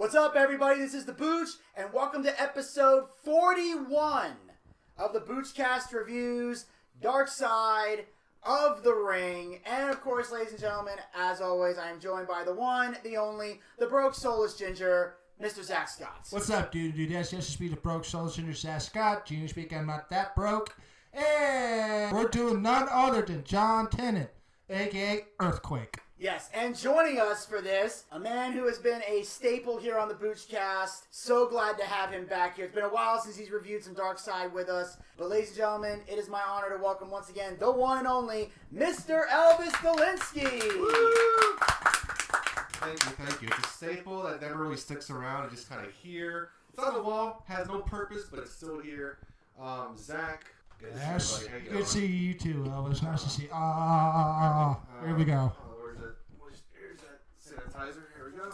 What's up, everybody? This is the Booch, and welcome to episode 41 of the Boochcast reviews, Darkside of the Ring. And of course, ladies and gentlemen, as always, I am joined by the one, the only, the broke soulless ginger, Mr. Zach Scott. What's up, dude? Yes, to be the broke soulless ginger, Zach Scott. Junior speak, I'm not that broke. And we're doing none other than John Tenta, a.k.a. Earthquake. Yes, and joining us for this, a man who has been a staple here on the Boochcast. So glad to have him back here. It's been a while since he's reviewed some Darkside with us. But ladies and gentlemen, it is my honor to welcome once again the one and only Mr. Elvis Dolinsky. Woo! Thank you. It's a staple that never really sticks around. It's just kind of here. It's on the wall, has no purpose, but it's still here. Zach. Yes, good to see you too, Elvis. Nice to see you. Here we go. Here's that sanitizer. Here we go.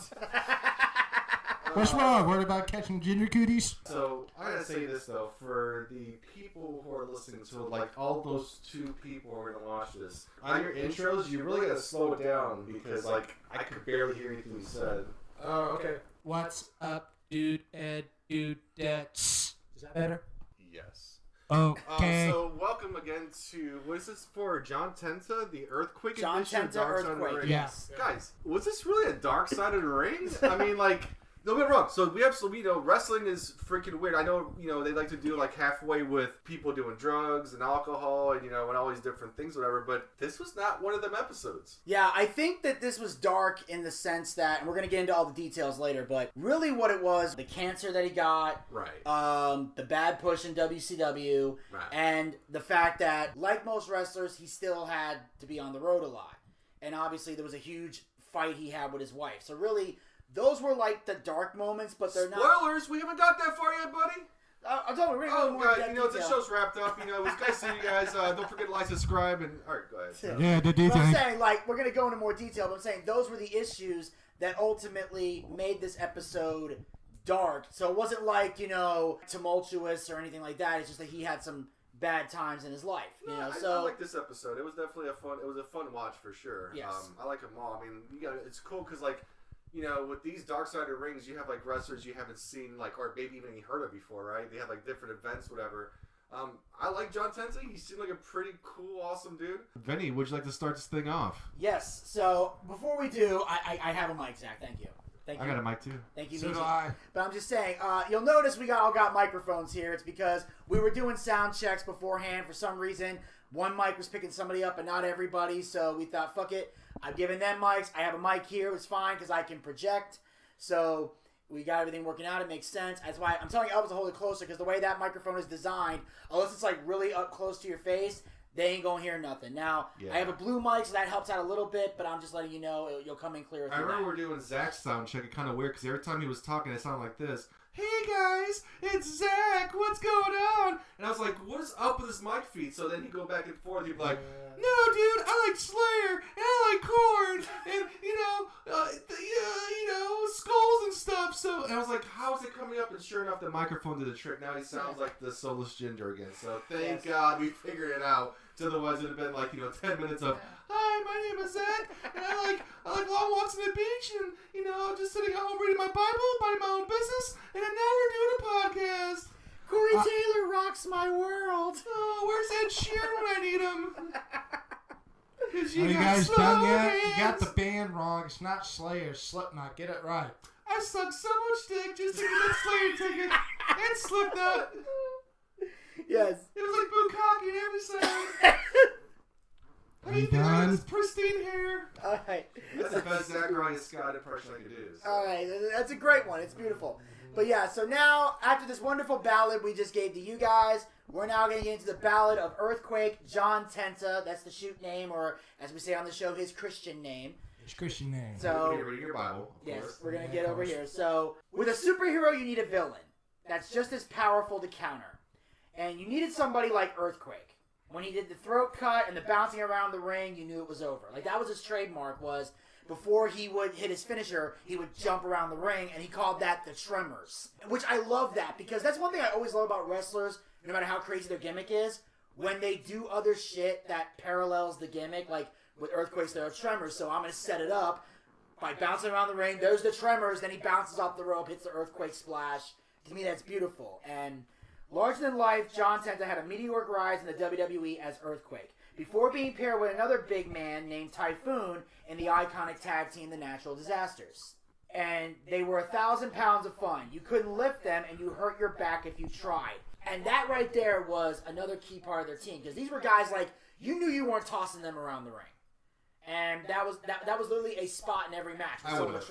What's wrong? Worried about catching ginger cooties? So, I gotta say this, though. For the people who are listening to it, like all those two people who are gonna watch this, on your intros, you really gotta slow it down because, like, I could barely hear anything you said. Oh, okay. What's up, dude and dudettes? Is that better? Yes. Okay. So welcome again to, what is this for? John Tenta, the Earthquake John edition of Tenta Darkside of the Earthquake, Ring. yes. Guys, was this really a Dark Side of the Ring? I mean, like, don't get me wrong. So we absolutely, wrestling is freaking weird. I know, they like to do like halfway with people doing drugs and alcohol and, and all these different things, whatever. But this was not one of them episodes. Yeah, I think that this was dark in the sense that, and we're going to get into all the details later, but really what it was, the cancer that he got, right? The bad push in WCW, right, and the fact that, like most wrestlers, he still had to be on the road a lot. And obviously there was a huge fight he had with his wife. So really, those were like the dark moments, but they're not... Spoilers! We haven't got that far yet, buddy! I'm telling you, we're going to go more in depth this show's wrapped up. It was nice seeing you guys. Don't forget to like, subscribe, and... Alright, go ahead. Yeah, the detail. I'm saying, like, we're going to go into more detail, but I'm saying those were the issues that ultimately made this episode dark. So it wasn't like, tumultuous or anything like that. It's just that he had some bad times in his life. I like this episode. It was definitely a fun watch for sure. Yes. I like them all. I mean, it's cool because, like, with these Darkside rings, you have, like, wrestlers you haven't seen, like, or maybe even heard of before, right? They have, like, different events, whatever. I like John Tenta. He seemed like a pretty cool, awesome dude. Vinny, would you like to start this thing off? Yes. So, before we do, I have a mic, Zach. Thank you. I got a mic, too. Thank you, So Nisha. do I. But I'm just saying, you'll notice we all got microphones here. It's because we were doing sound checks beforehand. For some reason, one mic was picking somebody up and not everybody, so we thought, fuck it. I've given them mics. I have a mic here. It's fine because I can project. So we got everything working out. It makes sense. That's why I'm telling Elvis to hold it closer because the way that microphone is designed, unless it's like really up close to your face, they ain't gonna hear nothing. Now, I have a blue mic, so that helps out a little bit, but I'm just letting you know you'll come in clear. I remember we're doing Zach's sound check. It's kind of weird because every time he was talking, it sounded like this. Hey guys, it's Zach. What's going on? And I was like, what is up with this mic feed? So then he'd go back and forth. He'd be like, no, dude, I like Slayer and I like Korn and skulls and stuff. So and I was like, how is it coming up? And sure enough, the microphone did the trick. Now he sounds like the soulless ginger again. So thank God we figured it out. Otherwise, it would have been like 10 minutes of, hi, my name is Zach, and I like long walks on the beach, and just sitting at home reading my Bible, minding my own business, and now we're doing a podcast. Corey Taylor rocks my world. Oh, where's Ed Sheeran when I need him? Are you guys done yet? You got the band wrong. It's not Slayer, Slipknot. Get it right. I sucked so much dick just to get that Slayer ticket and Slipknot. Yes. It was like Bukkake in every side. How do you think I got this pristine hair? All right. That's the best Zachariah Scott impression I could do. So. All right. That's a great one. It's beautiful. But yeah, so now, after this wonderful ballad we just gave to you guys, we're now going to get into the Ballad of Earthquake, John Tenta. That's the shoot name, or as we say on the show, his Christian name. His Christian name. So, reading your Bible, yes, course. we're going to get over here. So, with a superhero, you need a villain that's just as powerful to counter. And you needed somebody like Earthquake. When he did the throat cut and the bouncing around the ring, you knew it was over. Like, that was his trademark, was before he would hit his finisher, he would jump around the ring, and he called that the tremors. Which I love that, because that's one thing I always love about wrestlers, no matter how crazy their gimmick is, when they do other shit that parallels the gimmick, like with Earthquakes, there are tremors, so I'm going to set it up. by bouncing around the ring. There's the tremors. Then he bounces off the rope, hits the earthquake splash. To me, that's beautiful. And larger than life, John Tenta had a meteoric rise in the WWE as Earthquake, before being paired with another big man named Typhoon in the iconic tag team, the Natural Disasters. And they were 1,000 pounds of fun. You couldn't lift them, and you hurt your back if you tried. And that right there was another key part of their team, because these were guys like, you knew you weren't tossing them around the ring. And that was literally a spot in every match. I would have.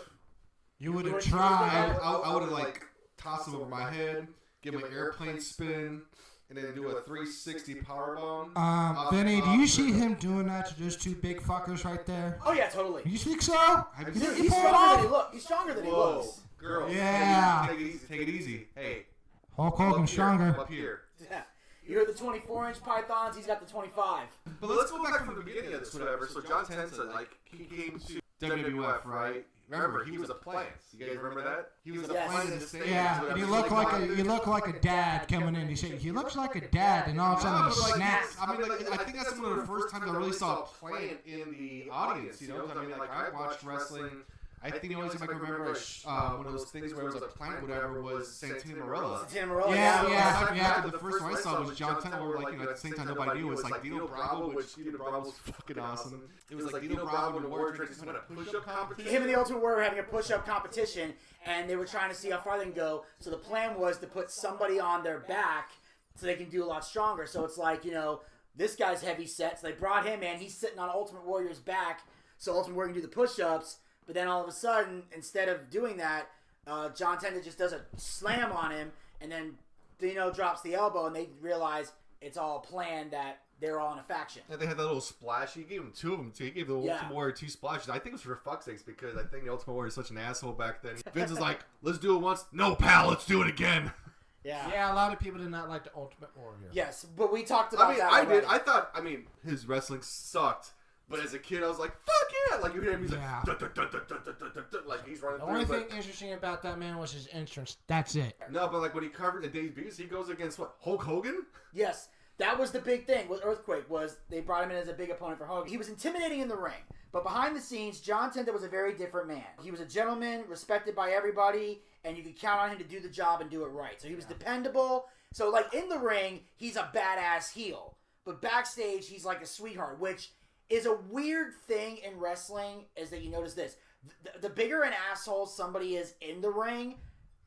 You would have tried. I would have like tossed him over my head, give him an airplane spin, and then do a 360 powerbomb. Benny, do you see him doing that to those two big fuckers right there? Oh yeah, totally. You think so? He's stronger than he looks. He's stronger than he looks. Girl. Yeah. Take it easy. Take it easy. Hey. Hulk Hogan stronger. Up here. Yeah. You heard the 24-inch pythons, he's got the 25. But let's go back from the beginning of this, whatever. So John Tenta, like, he came to WWF, right? Remember, he was a plant. You guys remember that? He was a plant in the States. Yeah, and he looked like a dad coming in. He looks like a dad, and all of a sudden he snaps. I mean, like, I think that's one of the first times I really saw a plant in the audience. You know, I mean, like, I watched wrestling. I think the only time I can remember one of those things where it was a plant, whatever, was Santana Marella. Yeah. The first one I saw was John Tenta, where, like, you know, at the same time nobody knew. It was like Dino Bravo, which Dino Bravo was fucking awesome. It was like Dino Bravo and the Warrior Trade just had a push-up competition. Him and the Ultimate Warrior were having a push-up competition, and they were trying to see how far they can go. So the plan was to put somebody on their back so they can do a lot stronger. So it's like, you know, this guy's heavy set, so they brought him in. He's sitting on Ultimate Warrior's back, so Ultimate Warrior can do the push-ups. But then all of a sudden, instead of doing that, John Tenta just does a slam on him, and then Dino drops the elbow, and they realize it's all planned, that they're all in a faction. And they had that little splash. He gave him two of them, too. He gave the Ultimate Warrior 2 splashes. I think it was for fuck's sakes, because I think the Ultimate Warrior is such an asshole back then. Vince is like, let's do it once. No, pal, let's do it again. Yeah, a lot of people did not like the Ultimate Warrior. Yes, but we talked about that I already. did. I thought, his wrestling sucked. But as a kid, I was like, fuck yeah! Like, you hear him, he's like, like, he's running the through. only thing interesting about that man was his entrance. That's it. No, but like when he covered the debuts, he goes against what? Hulk Hogan? Yes, that was the big thing with Earthquake, was they brought him in as a big opponent for Hogan. He was intimidating in the ring, but behind the scenes, John Tenta was a very different man. He was a gentleman, respected by everybody, and you could count on him to do the job and do it right. So he was dependable. So, like, in the ring, he's a badass heel. But backstage, he's like a sweetheart, which is a weird thing in wrestling, is that you notice this. The bigger an asshole somebody is in the ring,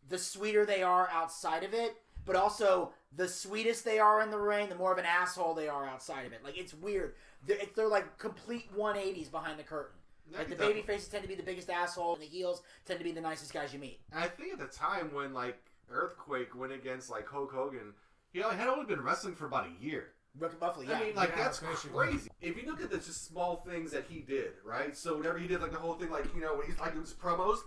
the sweeter they are outside of it. But also, the sweetest they are in the ring, the more of an asshole they are outside of it. Like, it's weird. They're like complete 180s behind the curtain. Like, the baby faces tend to be the biggest asshole, and the heels tend to be the nicest guys you meet. And I think at the time when, like, Earthquake went against, like, Hulk Hogan, he had only been wrestling for about a year. Roughly, yeah. I mean, like, that's crazy. If you look at the just small things that he did, right? So whenever he did, like, the whole thing, like, you know, when he's, like, doing his promos,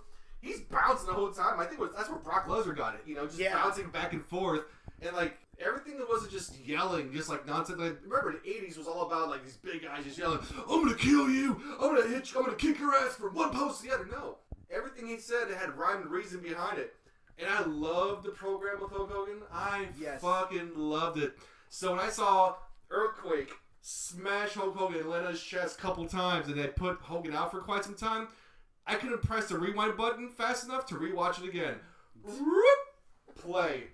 he's bouncing the whole time. I think that's where Brock Lesnar got it, you know, just bouncing back and forth. And, like, everything that wasn't just yelling, just, like, nonsense. Like, remember, the 80s was all about, like, these big guys just yelling, I'm going to kill you. I'm going to hit you. I'm going to kick your ass from one post to the other. No. Everything he said had rhyme and reason behind it. And I loved the program with Hulk Hogan. I fucking loved it. So when I saw Earthquake smash Hulk Hogan and land on his chest a couple times, and they put Hogan out for quite some time, I couldn't press the rewind button fast enough to rewatch it again. Play.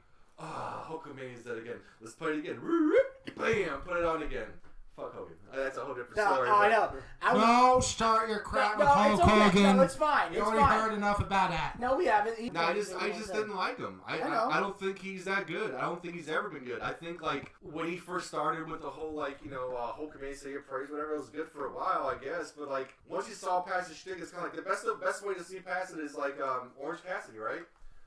Hulkamania's dead again. Let's play it again. Bam! Put it on again. Fuck Hogan. That's a whole different story. I know. No, start your crap with Hulk Hogan. No, it's fine. You already heard enough about that. No, we haven't. No, I just didn't like him. I don't think he's that good. I don't think he's ever been good. I think, like, when he first started with the whole, like, you know, Hulkamania say your praise, whatever, it was good for a while, I guess. But, like, once you saw past his shtick, it's kind of like the best way to see past it is, like, Orange Cassidy, right?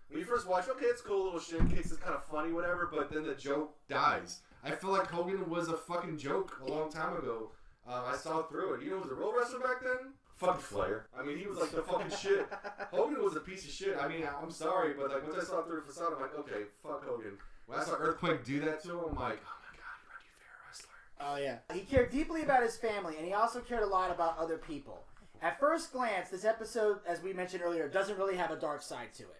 When you first watch, okay, it's cool, little shit, kicks, it's kind of funny, whatever, but then the joke dies. I feel like Hogan was a fucking joke a long time ago. I saw through it. You know who was a real wrestler back then? Fucking Flair. I mean, he was like the fucking shit. Hogan was a piece of shit. I mean, I'm sorry, but like once I saw through the facade, I'm like, okay, fuck Hogan. When I saw Earthquake do that to him, I'm like, oh my god, you're a fair wrestler. Oh yeah. He cared deeply about his family, and he also cared a lot about other people. At first glance, this episode, as we mentioned earlier, doesn't really have a dark side to it.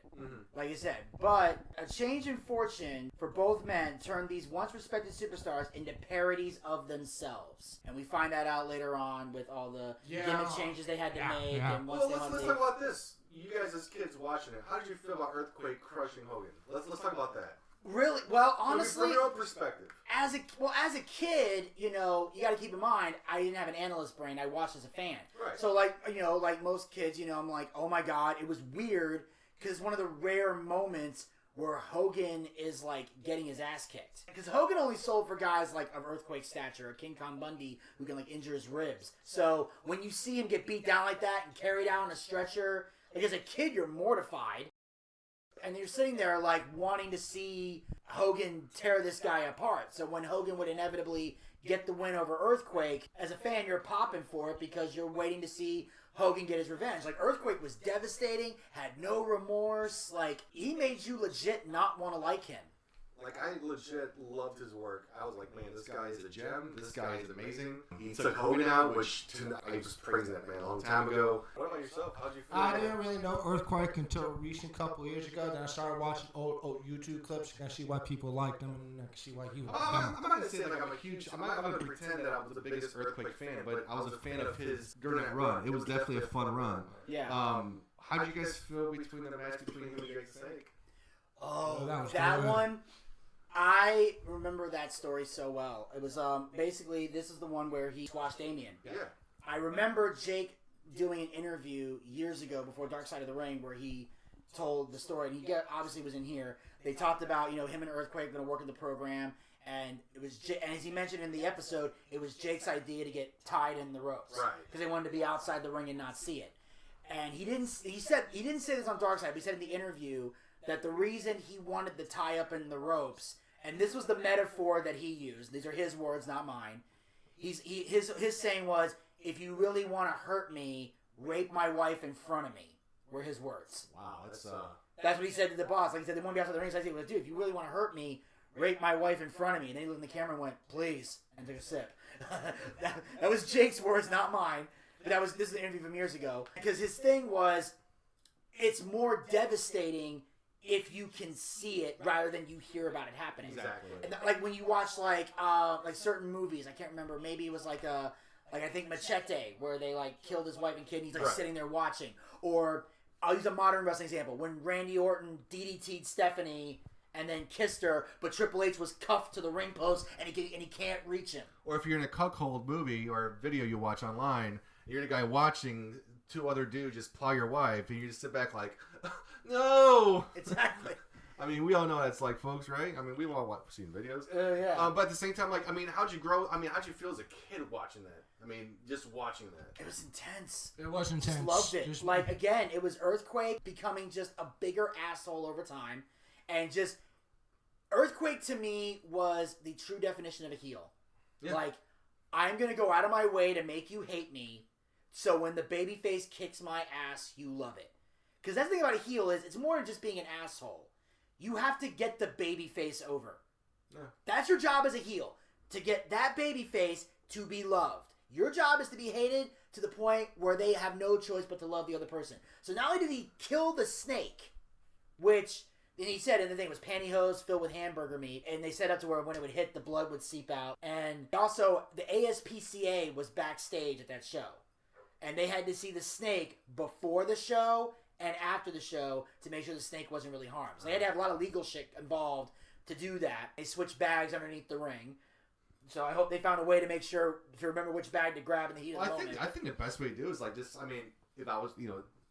like you said. But a change in fortune for both men turned these once respected superstars into parodies of themselves. And we find that out later on with all the gimmick changes they had to make. Yeah. And Well, let's talk about this. You guys as kids watching it, how did you feel about Earthquake crushing Hogan? Let's talk about that. Really? Well, honestly, from your own perspective. As a kid, you know, you got to keep in mind, I didn't have an analyst brain. I watched as a fan. Right. So, like, you know, like most kids, you know, I'm like, oh my God, it was weird because it's one of the rare moments where Hogan is, like, getting his ass kicked. Because Hogan only sold for guys, like, of Earthquake stature, or King Kong Bundy, who can, like, injure his ribs. So, when you see him get beat down like that and carried out on a stretcher, like, as a kid, you're mortified. And you're sitting there, like, wanting to see Hogan tear this guy apart. So when Hogan would inevitably get the win over Earthquake, as a fan, you're popping for it because you're waiting to see Hogan get his revenge. Like, Earthquake was devastating, had no remorse. Like, he made you legit not want to like him. Like, I legit loved his work. I was like, man, this guy is a gem. This guy is amazing. He took Hogan out, which I was praising that man a long time ago. What about yourself? How'd you feel? I didn't really know Earthquake until a recent couple of years ago. Then I started watching old YouTube clips. I can see why people liked him, and I can see why he was. I'm not going to say, like, I'm not going to pretend that I was the biggest Earthquake fan, but I was a fan of his during that run. It was definitely a fun run. Yeah. How'd you guys feel between the match between him and Jake the Snake? Oh, that that was one. I remember that story so well. It was basically, this is the one where he squashed Damien. Yeah. I remember Jake doing an interview years ago before Darkside of the Ring where he told the story, and he obviously was in here. They talked about, you know, him and Earthquake going to work in the program, and it was and as he mentioned in the episode, it was Jake's idea to get tied in the ropes, Right? Because they wanted to be outside the ring and not see it. And he didn't say this on Darkside, but he said in the interview that the reason he wanted the tie up in the ropes, and this was the metaphor that he used. These are his words, not mine. His saying was, "If you really want to hurt me, rape my wife in front of me." Were his words. Wow, That's what he said to the boss. Like he said, they want to be outside the ring. So I said, "Dude, if you really want to hurt me, rape my wife in front of me." And then he looked in the camera and went, "Please," and took a sip. that was Jake's words, not mine. But this is an interview from years ago. Because his thing was, it's more devastating if you can see it rather than you hear about it happening. Exactly. And like when you watch like certain movies, I can't remember. Maybe it was like I think Machete, where they like killed his wife and kid, and he's like sitting there watching. Or I'll use a modern wrestling example: when Randy Orton DDT'd Stephanie and then kissed her, but Triple H was cuffed to the ring post and he can't reach him. Or if you're in a cuckold movie or video you watch online, you're the guy watching two other dudes just plow your wife, and you just sit back like, no. Exactly. I mean, we all know that's like, folks, right? I mean, we've all seen videos. Yeah. But at the same time, like, I mean, how'd you grow? I mean, how'd you feel as a kid watching that? I mean, just watching that. It was intense. It was intense. Just loved it. Like, again, it was Earthquake becoming just a bigger asshole over time. And just, Earthquake to me was the true definition of a heel. Yeah. Like, I'm going to go out of my way to make you hate me, so when the babyface kicks my ass, you love it. Because that's the thing about a heel is, it's more than just being an asshole. You have to get the babyface over. Yeah. That's your job as a heel. To get that babyface to be loved. Your job is to be hated to the point where they have no choice but to love the other person. So not only did he kill the snake, which, and he said, and the thing was pantyhose filled with hamburger meat, and they set up to where when it would hit, the blood would seep out. And also, the ASPCA was backstage at that show. And they had to see the snake before the show and after the show to make sure the snake wasn't really harmed. So they had to have a lot of legal shit involved to do that. They switched bags underneath the ring. So I hope they found a way to make sure to remember which bag to grab in the heat of the moment. I think the best way to do is like just, I mean, if I was,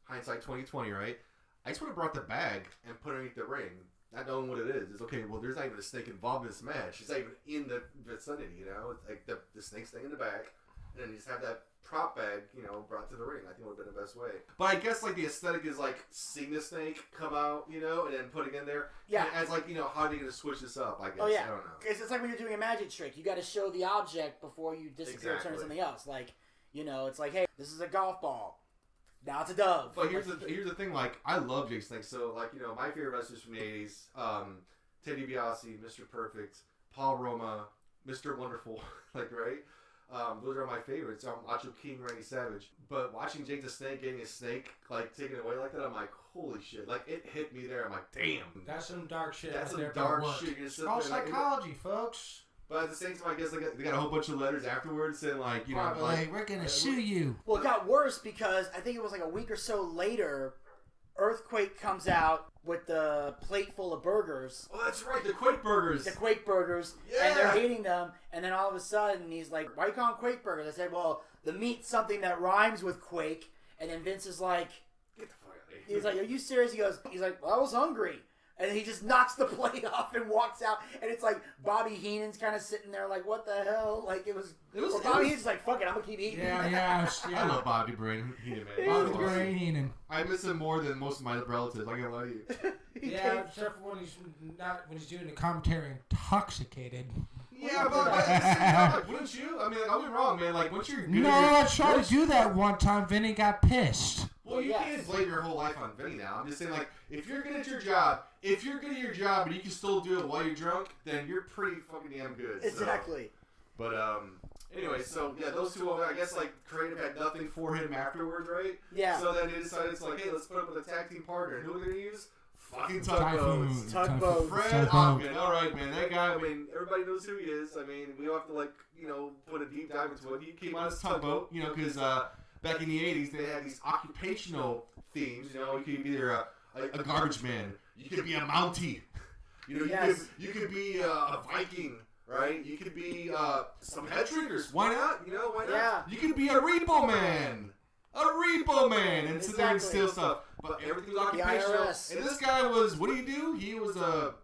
hindsight 2020, right? I just would have brought the bag and put it underneath the ring, not knowing what it is. It's okay, well, there's not even a snake involved in this match. It's not even in the vicinity, It's like the snake's staying in the back, and then you just have that prop bag, brought to the ring. I think it would have been the best way. But I guess, like, the aesthetic is, like, seeing the snake come out, and then putting it in there. Yeah. And as, like, how are you going to switch this up, I guess. Oh, yeah. I don't know. It's like when you're doing a magic trick. You got to show the object before you disappear and turn to something else. Like, it's like, hey, this is a golf ball. Now it's a dove. But here's the thing, like, I love Jake Snake. So, like, my favorite wrestlers from the 80s, Ted DiBiase, Mr. Perfect, Paul Roma, Mr. Wonderful, like, right? Those are my favorites. Macho King, Randy Savage. But watching Jake the Snake getting his snake like taken away like that, I'm like, holy shit! Like it hit me there. I'm like, damn. That's some dark shit. That's some dark shit. It's all psychology, folks. But at the same time, I guess they got a whole bunch of letters afterwards saying like, you know, like we're gonna sue you. Well, it got worse because I think it was like a week or so later, Earthquake comes out with the plate full of burgers. Oh, that's right, the Quake burgers. The Quake burgers, and they're hating them. And then all of a sudden, he's like, "Why you call them Quake burgers?" I said, "Well, the meat's something that rhymes with Quake." And then Vince is like, "Get the fuck out of here!" He's like, "Are you serious?" He's like, "Well, I was hungry." And he just knocks the plate off and walks out. And it's like Bobby Heenan's kind of sitting there like, what the hell? Like, it was Bobby Heenan's like, fuck it, I'm going to keep eating. Yeah. I love Bobby Brain Heenan, man. Bobby Brain Heenan. I miss him more than most of my relatives. I can't lie to you. Yeah, except for when he's doing the commentary intoxicated. Yeah, but wouldn't you? I mean, like, I'll be wrong, man. Like, once you're good I tried to do that one time. Vinny got pissed. Well, you can't blame your whole life on Vinny now. I'm just saying, like, if you're good at your job, and you can still do it while you're drunk, then you're pretty fucking damn good. Exactly. So. But, anyway, so, yeah, those two, I guess, like, creative had nothing for him afterwards, right? Yeah. So then they decided, it's like, hey, let's put up with a tag team partner. And who are they going to use? Fucking Tugboats. Tugboats. Fred Ogden. All right, man. That guy, I mean, everybody knows who he is. I mean, we don't have to, like, you know, put a deep dive into it. He came on his tugboat, you know, because back in the 80s, they had these occupational themes. You know, you could be either a garbage man. You could be a Mountie. You know, you could be a Viking, right? You could be some head drinkers. Why not? You know, why not? Yeah. You could be a repo man. A repo man. And sit there and steal stuff. But everything was occupational. And this guy was, what do? He was a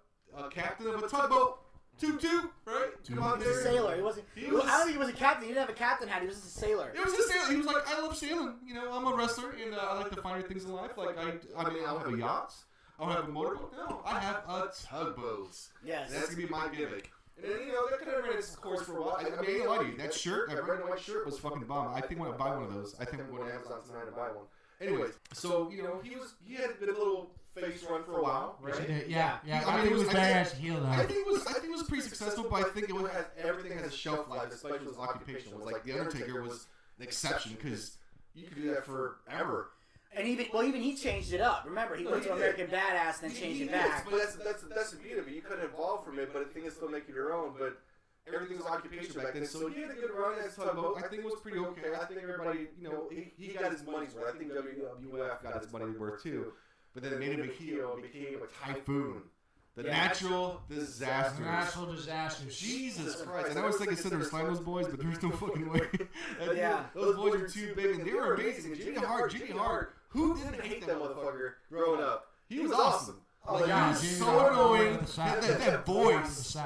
captain of a tugboat. Toot, right? He was a sailor. He wasn't. I don't think he was a captain. He didn't have a captain hat. He was just a sailor. It was a sailor. He was like, I love sailing. You know, I'm a wrestler, and I like the finer things in life. Like, I mean, I don't have a yacht. I don't have a motorboat. No, I have a tugboat. Yes. And that's going to be my gimmick. And then, you know, that kind of ran its course for a while. I mean, I ain't lie to you. That shirt, that red and white shirt was fucking bomb. I think I'm going to buy one of those. I think I'm going to Amazon tonight and buy one. Anyways, so, you know, he had a good little face run for a while, right? Yeah. I mean, he was badass heel though. I think it was pretty successful, but I think everything has a shelf life, especially with occupational. It was like The Undertaker was an exception because you could do that forever. And even he changed it up. Remember, he went to American Badass and then changed it back. But that's the beauty of it. You couldn't evolve from it, but the thing is still make it your own. But everything was occupational back then, so he had a good run as tugboat. I think it was pretty okay. I think everybody, you know, he got his money's worth. I think WWF got his money's worth too. But then Manny McKeel became a typhoon. The natural disasters. Natural disasters. Jesus Christ. And I was thinking Center Slam those boys, but there's no fucking way. Those boys were too big, and they were amazing. And Jimmy Hart, who didn't hate that motherfucker growing up? He was awesome. Oh, he was so annoying. That voice.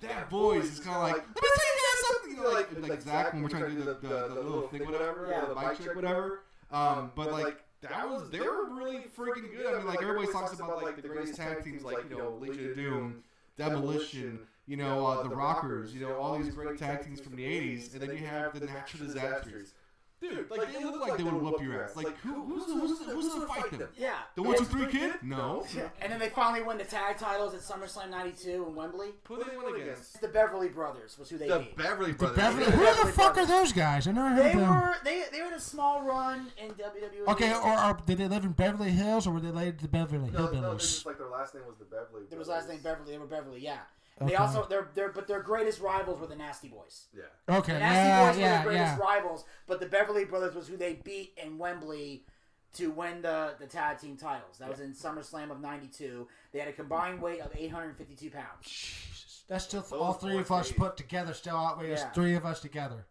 That voice is kind of like, let me tell you guys something. You know, like Zach when we're trying to do the little thing, whatever, the mic check, whatever. But like, they were really freaking good. I mean, like, everybody talks about like the greatest tag teams, like, you know, Legion of Doom, Demolition, you know, the Rockers, you know, all these great tag teams from the 80s, and then you have the Natural Disasters. Dude, like, they look like they would whoop your ass. Like, who's gonna fight them? Yeah. The 1, 2, 3 Kid? No. And then they finally won the tag titles at SummerSlam '92 in Wembley. Who did they win against? The Beverly Brothers was who they beat. The Beverly Brothers. Who the fuck are those guys? I never heard of them. They were in a small run in WWE. Okay, or did they live in Beverly Hills, or were they related to the Beverly Hillbillies? No, just like their last name was the Beverly. There was last name Beverly. They were Beverly, yeah. And they also their greatest rivals were the Nasty Boys. Yeah. Okay. The Nasty Boys were their greatest rivals, but the Beverly Brothers was who they beat in Wembley to win the tag team titles. That was in SummerSlam of '92. They had a combined weight of 852 pounds. Jesus. That's still all three of us put together. Still outweighs three of us together.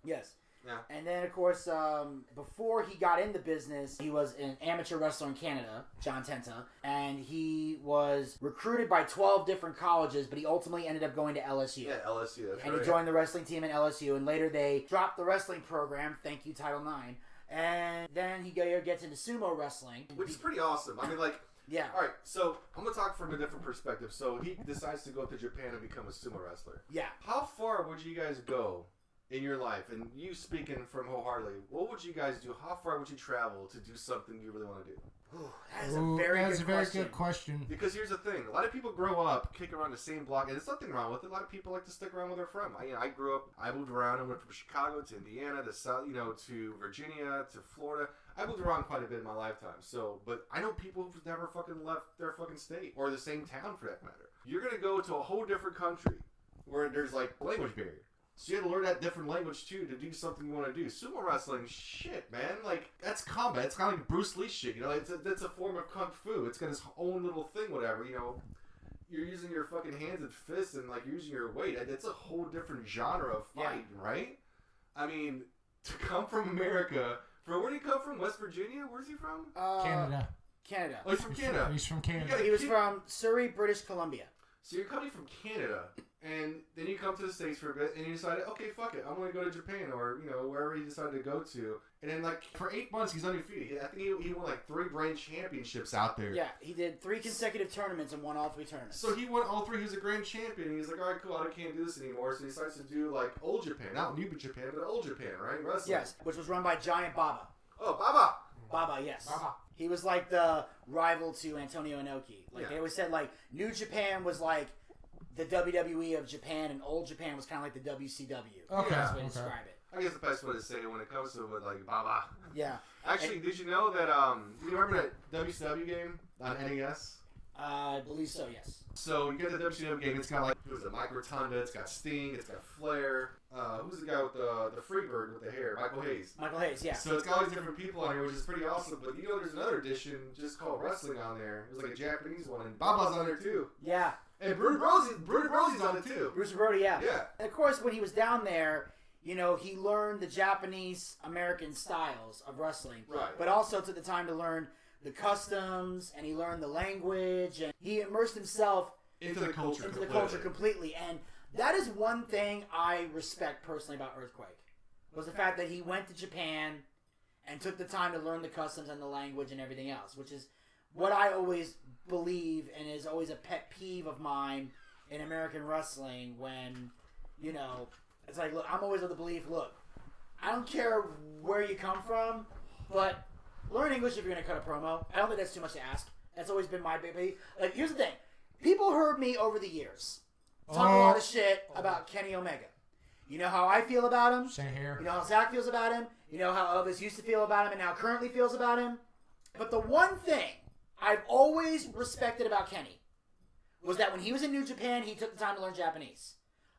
Yes. Yeah. And then, of course, before he got into business, he was an amateur wrestler in Canada, John Tenta, and he was recruited by 12 different colleges, but he ultimately ended up going to LSU. Yeah, LSU, that's right. And he joined the wrestling team at LSU, and later they dropped the wrestling program, thank you, Title IX, and then he gets into sumo wrestling. Which is pretty awesome. I mean, like... Yeah. All right, so I'm going to talk from a different perspective. So he decides to go to Japan and become a sumo wrestler. Yeah. How far would you guys go in your life, and you speaking from wholeheartedly, what would you guys do? How far would you travel to do something you really want to do? That's a very good question. Because here's the thing: a lot of people grow up, kick around the same block, and there's nothing wrong with it. A lot of people like to stick around where they're from. I grew up. I moved around. I went from Chicago to Indiana to South, to Virginia to Florida. I moved around quite a bit in my lifetime. So, but I know people who've never fucking left their fucking state or the same town for that matter. You're gonna go to a whole different country where there's like language barrier. So you have to learn that different language too to do something you want to do. Sumo wrestling, shit, man. Like, that's combat. It's kind of like Bruce Lee shit. It's a form of kung fu. It's got its own little thing, whatever. You're using your fucking hands and fists and like using your weight. It's a whole different genre of fight, right? I mean, to come from America, where did he come from? West Virginia? Where's he from? Canada. Oh, he's from Canada. He's from Canada. He was from Surrey, British Columbia. So you're coming from Canada, and then you come to the States for a bit, and you decide, okay, fuck it, I'm going to go to Japan, or, wherever he decided to go to. And then, like, for 8 months, he's undefeated. I think he won, like, 3 grand championships out there. Yeah, he did 3 consecutive tournaments and won all 3 tournaments. So he won all 3. He was a grand champion. And he's like, all right, cool, I can't do this anymore. So he decides to do, like, Old Japan. Not New Japan, but Old Japan, right? Wrestling. Yes, which was run by Giant Baba. Oh, Baba! Baba, yes. Baba. He was, like, the rival to Antonio Inoki. Like, they always said, like, New Japan was, like, the WWE of Japan, and Old Japan was kind of like the WCW. Okay. That's the way to describe it. I guess the best way to say it when it comes to it, like, Baba. Yeah. Actually, did you know that, you remember that WCW game on NES? I believe so, yes. So you get the WCW game, it's got like, who's it, Mike Rotunda, it's got Sting, it's got Flair, who's the guy with the Freebird with the hair, Michael Hayes. Michael Hayes, yeah. So it's got all these different people on here, which is pretty awesome, but there's another edition just called Wrestling on there. It was like a Japanese one, and Baba's on there too. Yeah. And Bruder Brosy's on it too. Bruce Brody, yeah. Yeah. And of course, when he was down there, he learned the Japanese-American styles of wrestling. Right. But also took the time to learn the customs, and he learned the language, and he immersed himself into the culture completely. And that is one thing I respect personally about Earthquake, was the fact that he went to Japan and took the time to learn the customs and the language and everything else, which is what I always believe and is always a pet peeve of mine in American wrestling when, it's like, look, I'm always of the belief, look, I don't care where you come from, but learn English if you're going to cut a promo. I don't think that's too much to ask. That's always been my baby. Like, here's the thing. People heard me over the years talk a lot of shit about Kenny Omega. You know how I feel about him. Same here. You know how Zack feels about him. You know how Elvis used to feel about him and now currently feels about him. But the one thing I've always respected about Kenny was that when he was in New Japan, he took the time to learn Japanese.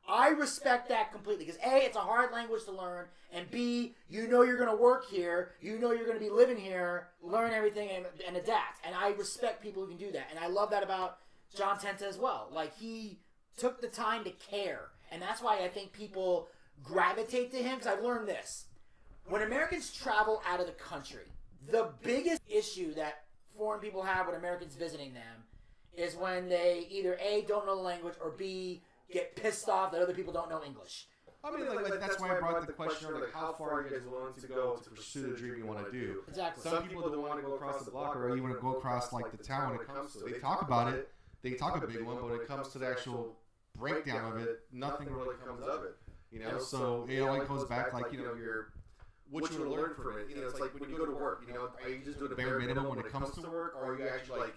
I respect that completely because A, it's a hard language to learn, and B, you're going to work here, you're going to be living here, learn everything and adapt. And I respect people who can do that. And I love that about John Tenta as well. Like, he took the time to care. And that's why I think people gravitate to him, because I've learned this. When Americans travel out of the country, the biggest issue that foreign people have with Americans visiting them is when they either A, don't know the language, or B, get pissed off that other people don't know English. I mean, like that's why I brought the question of, like, how far are you guys willing to go to pursue the dream you want to do? Exactly. Some people don't want to go across the block or even go across, like, the town when it comes to it. They talk about it. They talk a big one, but when it comes to the actual breakdown of it, nothing really comes of it. So it only goes back, like, your what you want to learn from it. It's like when you go to work, are you just doing the bare minimum when it comes to work, or are you actually, like,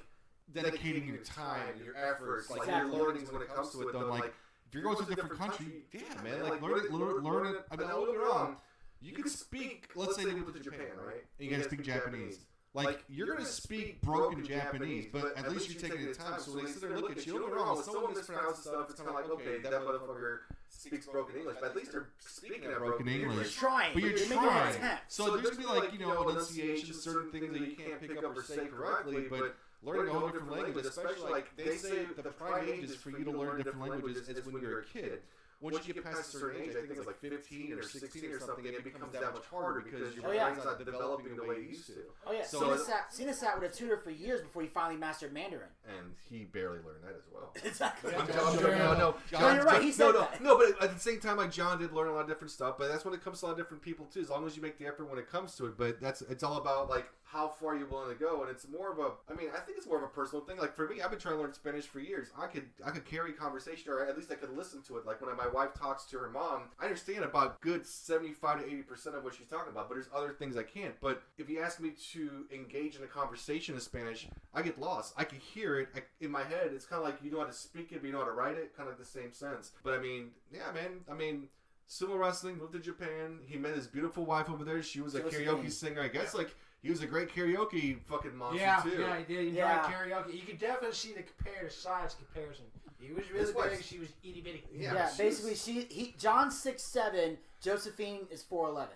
dedicating your time, your efforts, like, your learnings when it comes to it, though? Like, if you're going to a different country, yeah, man, like, learn it. I mean, don't get me wrong. You can speak, let's say they went to Japan, right? And you guys speak Japanese. Like, you're going to speak broken Japanese, but at least you're taking the time. So when they sit there and look at you, don't get me wrong, when someone mispronounces stuff, it's kind of like, okay, that motherfucker speaks broken English, but at least they're speaking that broken English. You're trying. But you're trying. So there's going to be, like, enunciations, certain things that you can't pick up or say correctly, but learning a whole different language, especially, like, they say the prime ages for you to learn different languages is when you're a kid. Once you get past a certain age, I think it's like 15 or 16 or something, it becomes that much harder because your brain's not developing the way it used to. Oh, yeah. So Cena sat with a tutor for years before he finally mastered Mandarin. And he barely learned that as well. Exactly. No, you're right. He said that. No, but at the same time, like, John did learn a lot of different stuff, but that's when it comes to a lot of different people, too, as long as you make the effort when it comes to it. But it's all about, like, how far you're willing to go, and it's more of I think it's more of a personal thing. Like, for me, I've been trying to learn Spanish for years. I could carry conversation, or at least I could listen to it, like, when my my wife talks to her mom, I understand about good 75 to 80% of what she's talking about, but there's other things I can't. But if you ask me to engage in a conversation in Spanish, I get lost. I can hear it in my head. It's kind of like you know how to speak it, but you know how to write it, kind of the same sense. But I mean, yeah, man. I mean, sumo wrestling, moved to Japan. He met his beautiful wife over there. She was a karaoke singer. I guess like he was a great karaoke fucking monster too. Yeah, he did. He tried karaoke. You could definitely see the size comparison. He was really big. She was itty bitty. Yeah, basically John's 6'7", Josephine is 4'11".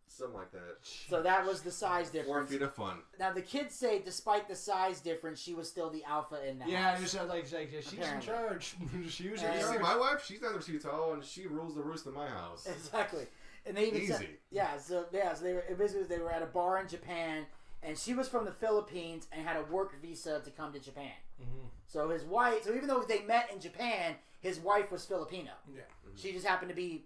Something like that. So that was the size difference. 4 feet of fun. Now the kids say, despite the size difference, she was still the alpha in that. Yeah, you said like she's in charge. She was in charge. You see, my wife, she's neither too tall, and she rules the roost in my house. Exactly. And they even said, so they were at a bar in Japan, and she was from the Philippines and had a work visa to come to Japan. Mm-hmm. So his wife, even though they met in Japan, his wife was Filipino. Yeah. Mm-hmm. She just happened to be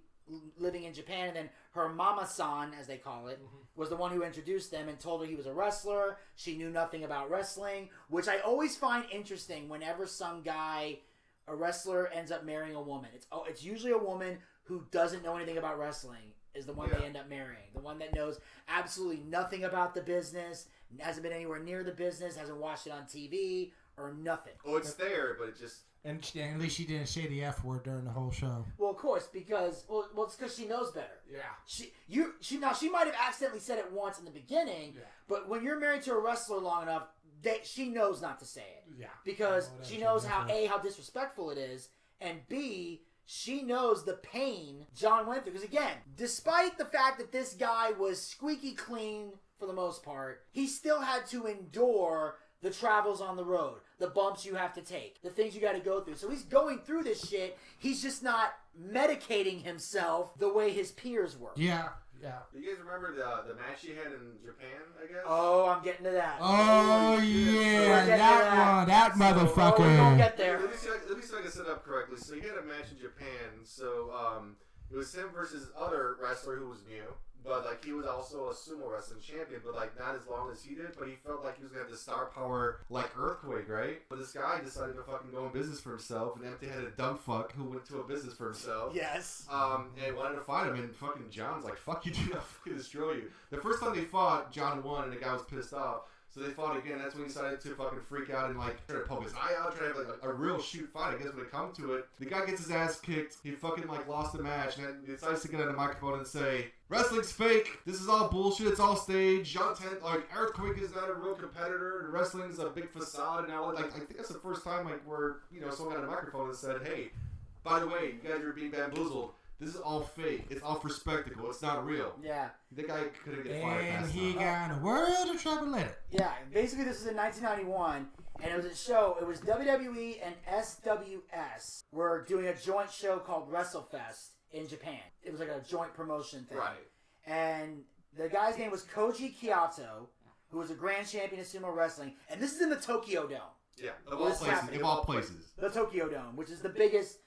living in Japan, and then her mama-san, as they call it, was the one who introduced them and told her he was a wrestler. She knew nothing about wrestling, which I always find interesting whenever some guy, a wrestler, ends up marrying a woman. It's usually a woman who doesn't know anything about wrestling is the one they end up marrying. The one that knows absolutely nothing about the business, hasn't been anywhere near the business, hasn't watched it on TV, or nothing. Oh, it's there, but it just... And at least she didn't say the F word during the whole show. Well, of course, because it's because she knows better. Yeah. She might have accidentally said it once in the beginning, but when you're married to a wrestler long enough, she knows not to say it. Yeah. Because she knows how disrespectful it is, and B, she knows the pain John went through. Because again, despite the fact that this guy was squeaky clean for the most part, he still had to endure the travels on the road, the bumps you have to take, the things you got to go through. So he's going through this shit. He's just not medicating himself the way his peers were. Yeah. You guys remember the match he had in Japan, I guess? Oh, I'm getting to that. Oh, yeah. That motherfucker. We don't get there. Let me see if I can set it up correctly. So he had a match in Japan. So it was him versus other wrestler who was new. But, like, he was also a sumo wrestling champion, but, like, not as long as he did. But he felt like he was going to have the star power, like, earthquake, right? But this guy decided to fucking go in business for himself, an empty-headed dumb fuck who went to a business for himself. Yes. And wanted to fight him, and fucking John's like, fuck you, dude, I'll fucking destroy you. The first time they fought, John won, and the guy was pissed off. So they fought again. That's when he decided to fucking freak out and like try to poke his eye out, try to have like a real shoot fight. I guess when it comes to it, the guy gets his ass kicked. He fucking like lost the match, and then he decides to get on the microphone and say, "Wrestling's fake. This is all bullshit. It's all staged. John Tenta, like Earthquake is not a real competitor. Wrestling's a big facade." And all like I think that's the first time like where someone got a microphone and said, "Hey, by the way, you guys are being bamboozled. This is all fake. It's all for spectacle. It's not real." Yeah. The guy couldn't get fired. And he got a world of trouble later. Yeah. Basically, this was in 1991, and it was a show. It was WWE and SWS were doing a joint show called WrestleFest in Japan. It was like a joint promotion thing. Right. And the guy's name was Koji Kyoto, who was a grand champion of sumo wrestling, and this is in the Tokyo Dome. Yeah. Of all places. The Tokyo Dome, which is the biggest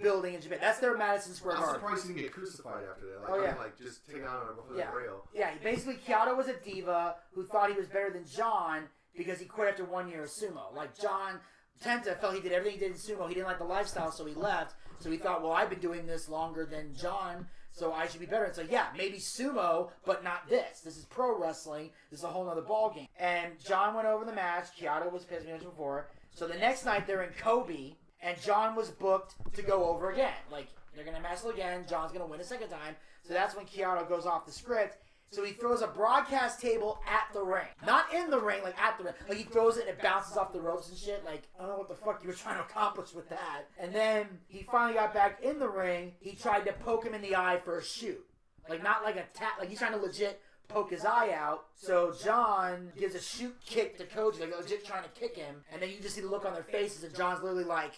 building in Japan. That's their Madison Square Garden. I'm surprised he didn't get crucified after that. Like, just taken out on the rail. Yeah, basically Kyoto was a diva who thought he was better than John because he quit after 1 year of sumo. Like John Tenta felt he did everything he did in sumo. He didn't like the lifestyle, so he left. So he thought, well, I've been doing this longer than John, so I should be better. And so, yeah, maybe sumo, but not this. This is pro wrestling. This is a whole other ballgame. And John went over the match. Kyoto was pissed, we mentioned before. So the next night, they're in Kobe. And John was booked to go over again. Like, they're going to wrestle again. John's going to win a second time. So that's when Kyoto goes off the script. So he throws a broadcast table at the ring. Not in the ring, like at the ring. Like, he throws it and it bounces off the ropes and shit. Like, I don't know what the fuck you were trying to accomplish with that. And then he finally got back in the ring. He tried to poke him in the eye for a shoot. Like, not like a tap. Like, he's trying to legit poke his eye out. So John gives a shoot kick to Koji. Like, legit trying to kick him. And then you just see the look on their faces. And John's literally like,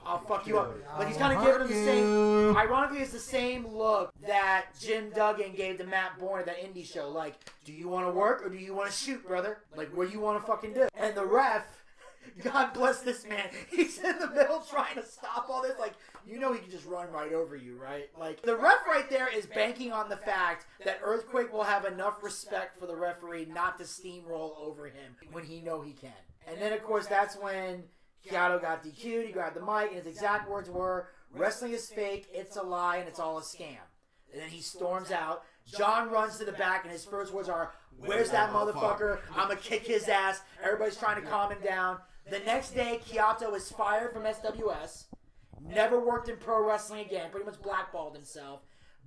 I'll fuck you up. Like, he's kind of giving him the same... Ironically, it's the same look that Jim Duggan gave to Matt Bourne at that indie show. Like, do you want to work or do you want to shoot, brother? Like, what do you want to fucking do? And the ref, God bless this man, he's in the middle trying to stop all this. Like, you know he can just run right over you, right? Like, the ref right there is banking on the fact that Earthquake will have enough respect for the referee not to steamroll over him when he know he can. And then, of course, that's when Kyoto got DQ'd, he grabbed the mic, and his exact words were, wrestling is fake, it's a lie, and it's all a scam. And then he storms out. John runs to the back, and his first words are, "Where's that motherfucker? I'm going to kick his ass." Everybody's trying to calm him down. The next day, Kyoto is fired from SWS. Never worked in pro wrestling again. Pretty much blackballed himself.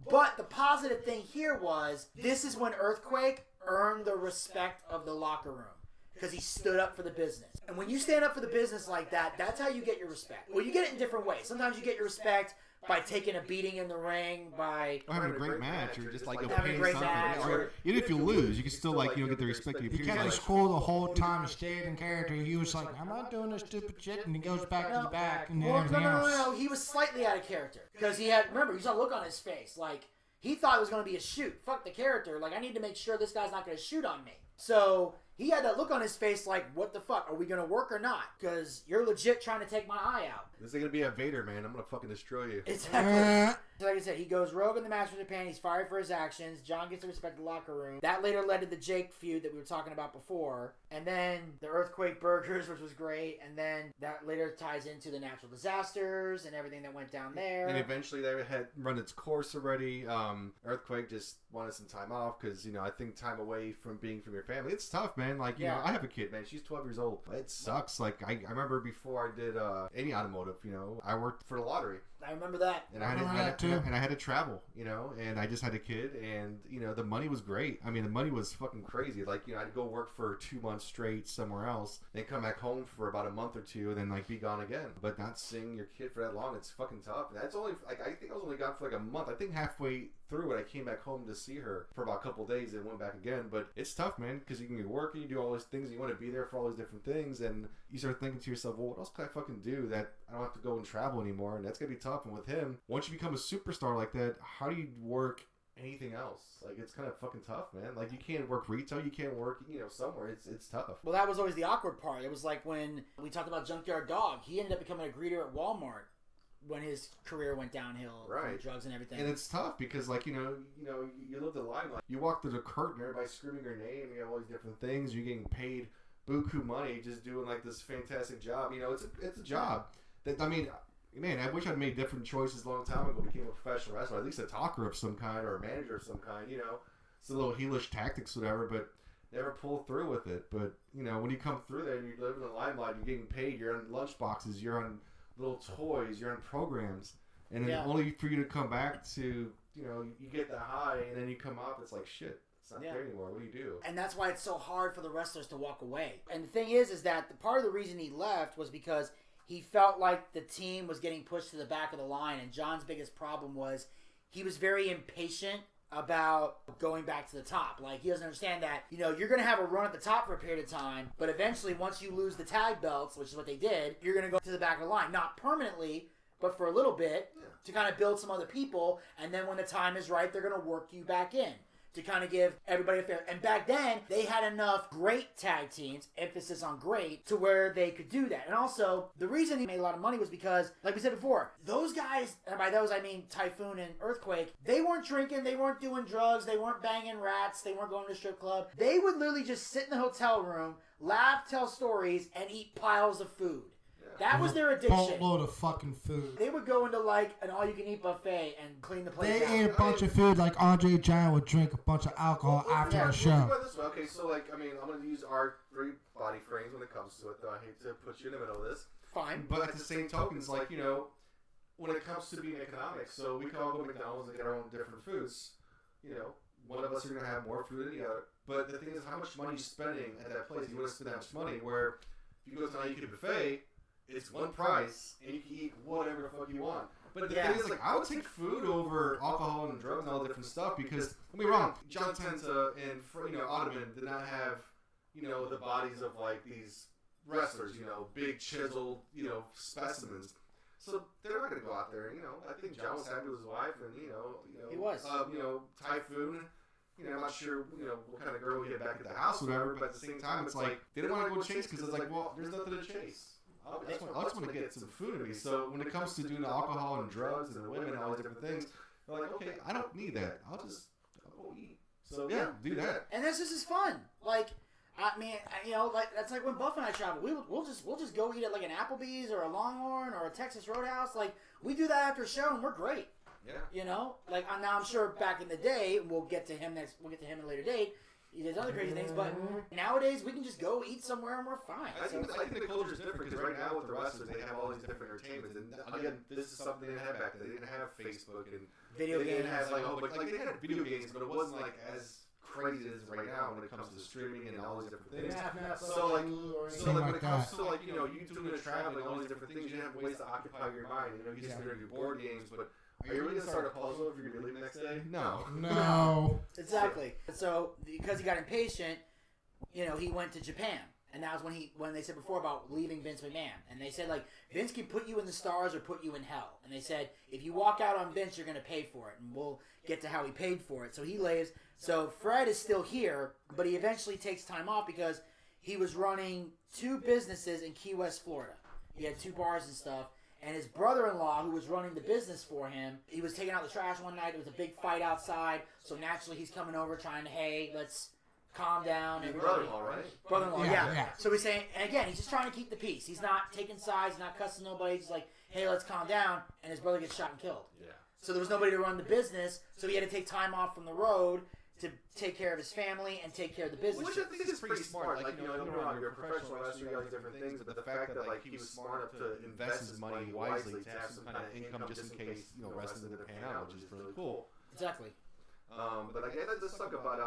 But the positive thing here was, this is when Earthquake earned the respect of the locker room. Because he stood up for the business. And when you stand up for the business like that, that's how you get your respect. Well, you get it in different ways. Sometimes you get your respect by taking a beating in the ring, by having a great match, or just like having a great match. Or even if you lose, you can still like get the respect you He kept his cool the whole time. He stayed in character. He was like, "I'm not doing this stupid shit," and he goes back to the back and everything else. No. He was slightly out of character because he had. Remember, you saw a look on his face like he thought it was going to be a shoot. Fuck the character. Like I need to make sure this guy's not going to shoot on me. So he had that look on his face like, what the fuck? Are we going to work or not? Because you're legit trying to take my eye out. This is going to be a Vader, man. I'm going to fucking destroy you. Exactly. So like I said, he goes rogue in the match with Japan. He's fired for his actions. John gets to respect the locker room. That later led to the Jake feud that we were talking about before. And then the Earthquake Burgers, which was great. And then that later ties into the natural disasters and everything that went down there. And eventually they had run its course already. Earthquake just wanted some time off because, I think time away from being from your family, it's tough, man. Like, you know, I have a kid, man. She's 12 years old. It sucks. Like, I remember before I did any automotive, I worked for the lottery. I remember that. And I had to travel, and I just had a kid, and, the money was great. I mean, the money was fucking crazy. Like, I'd go work for 2 months straight somewhere else, then come back home for about a month or two, and then, be gone again. But not seeing your kid for that long, it's fucking tough. And that's only, I think I was only gone for, a month. I think halfway through it, I came back home to see her for about a couple of days and went back again. But it's tough, man, because you can get working, you do all these things, you want to be there for all these different things, and you start thinking to yourself, well, what else can I fucking do that I don't have to go and travel anymore? And that's going to be tough. And with him, once you become a superstar like that, how do you work anything else? Like, it's kind of fucking tough, man. Like, you can't work retail, you can't work, somewhere. It's tough. Well, that was always the awkward part. It was like when we talked about Junkyard Dog. He ended up becoming a greeter at Walmart when his career went downhill from drugs and everything. And it's tough because, you live the limelight. You walk through the curtain, everybody's screaming your name, you have all these different things, you're getting paid buku money just doing, this fantastic job. It's a job. That, man, I wish I'd made different choices a long time ago, became a professional wrestler, at least a talker of some kind or a manager of some kind, It's a little heelish tactics, whatever, but never pulled through with it. But, when you come through there and you live in the limelight, you're getting paid, you're on lunch boxes, you're on little toys, you're on programs, and then only for you to come back to, you get the high, and then you come up, it's like, shit. It's not there anymore. What do you do? And that's why it's so hard for the wrestlers to walk away. And the thing is that the part of the reason he left was because he felt like the team was getting pushed to the back of the line. And John's biggest problem was he was very impatient about going back to the top. Like, he doesn't understand that, you're going to have a run at the top for a period of time, but eventually once you lose the tag belts, which is what they did, you're going to go to the back of the line. Not permanently, but for a little bit to kind of build some other people. And then when the time is right, they're going to work you back in to kind of give everybody a fair. And back then, they had enough great tag teams, emphasis on great, to where they could do that. And also, the reason he made a lot of money was because, like we said before, those guys, and by those I mean Typhoon and Earthquake, they weren't drinking, they weren't doing drugs, they weren't banging rats, they weren't going to a strip club. They would literally just sit in the hotel room, laugh, tell stories, and eat piles of food. That was their addiction. Boatload of fucking food. They would go into an all-you-can-eat buffet and clean the place out. They ate a bunch of food like Andre Giant would drink a bunch of alcohol after the show. Okay, so I'm going to use our 3 body frames when it comes to it, though I hate to put you in the middle of this. Fine. But at the same token, it's when it comes to being economic, so we can all go to McDonald's and get our own different foods. One of us are going to have more food than the other. But the thing is, how much money you're spending at that place, you want to spend that much money, where if you go to an all-you-can-eat buffet, it's one price, and you can eat whatever the fuck you want. But the thing is, I would take food over alcohol and drugs and all different stuff because, don't be wrong, John Tenta and Ottoman did not have, the bodies of these wrestlers, big chiseled, specimens. So they're not going to go out there. I think John was happy with his wife, and he was. Typhoon. I'm not sure, what kind of girl we get back at the house or whatever. But at the same time, it's they didn't want to go chase because it's well, there's nothing to chase. I just want to get some food in me. So when it comes to doing alcohol and drugs and women and all these different things, they're like, okay, I don't need that. I'll go eat. So yeah, do that. And this is fun. I mean, like that's like when Buff and I travel. We'll just go eat at like an Applebee's or a Longhorn or a Texas Roadhouse. Like we do that after a show, and we're great. Yeah. Like now I'm sure back in the day, we'll get to him at a later date. He does other crazy things, but nowadays we can just go eat somewhere and we're fine. I think the culture is different because right now with the wrestlers, they have all these different entertainments, and again, this is something they didn't have back then. They didn't have Facebook and Video games. They didn't have they had video games, but it wasn't like as crazy as right now when it comes to streaming and all these different things. So when it comes to YouTube and traveling, all these different things, you have ways to occupy your mind. You just do your board games, but. Are you really going to start a puzzle if you're going to leave the next day? No. Exactly. So, because he got impatient, he went to Japan. And that was when they said before about leaving Vince McMahon. And they said, like, Vince can put you in the stars or put you in hell. And they said, if you walk out on Vince, you're going to pay for it. And we'll get to how he paid for it. So he leaves. So Fred is still here, but he eventually takes time off because he was running 2 businesses in Key West, Florida. He had 2 bars and stuff. And his brother-in-law, who was running the business for him, he was taking out the trash one night. There was a big fight outside. So naturally, he's coming over trying to, hey, let's calm down. Your brother-in-law, right? Brother-in-law, yeah. So he's saying, and again, he's just trying to keep the peace. He's not taking sides, he's not cussing nobody. He's like, hey, let's calm down. And his brother gets shot and killed. Yeah. So there was nobody to run the business. So he had to take time off from the road to take care of his family and take care of the business. Which I think is pretty smart. Like, you're a professional wrestler, you got these different things, but the fact that, like, he was smart enough to invest his money wisely to have some kind of income just in case, wrestling didn't pan out, which is really cool. Exactly. But again, that just suck about,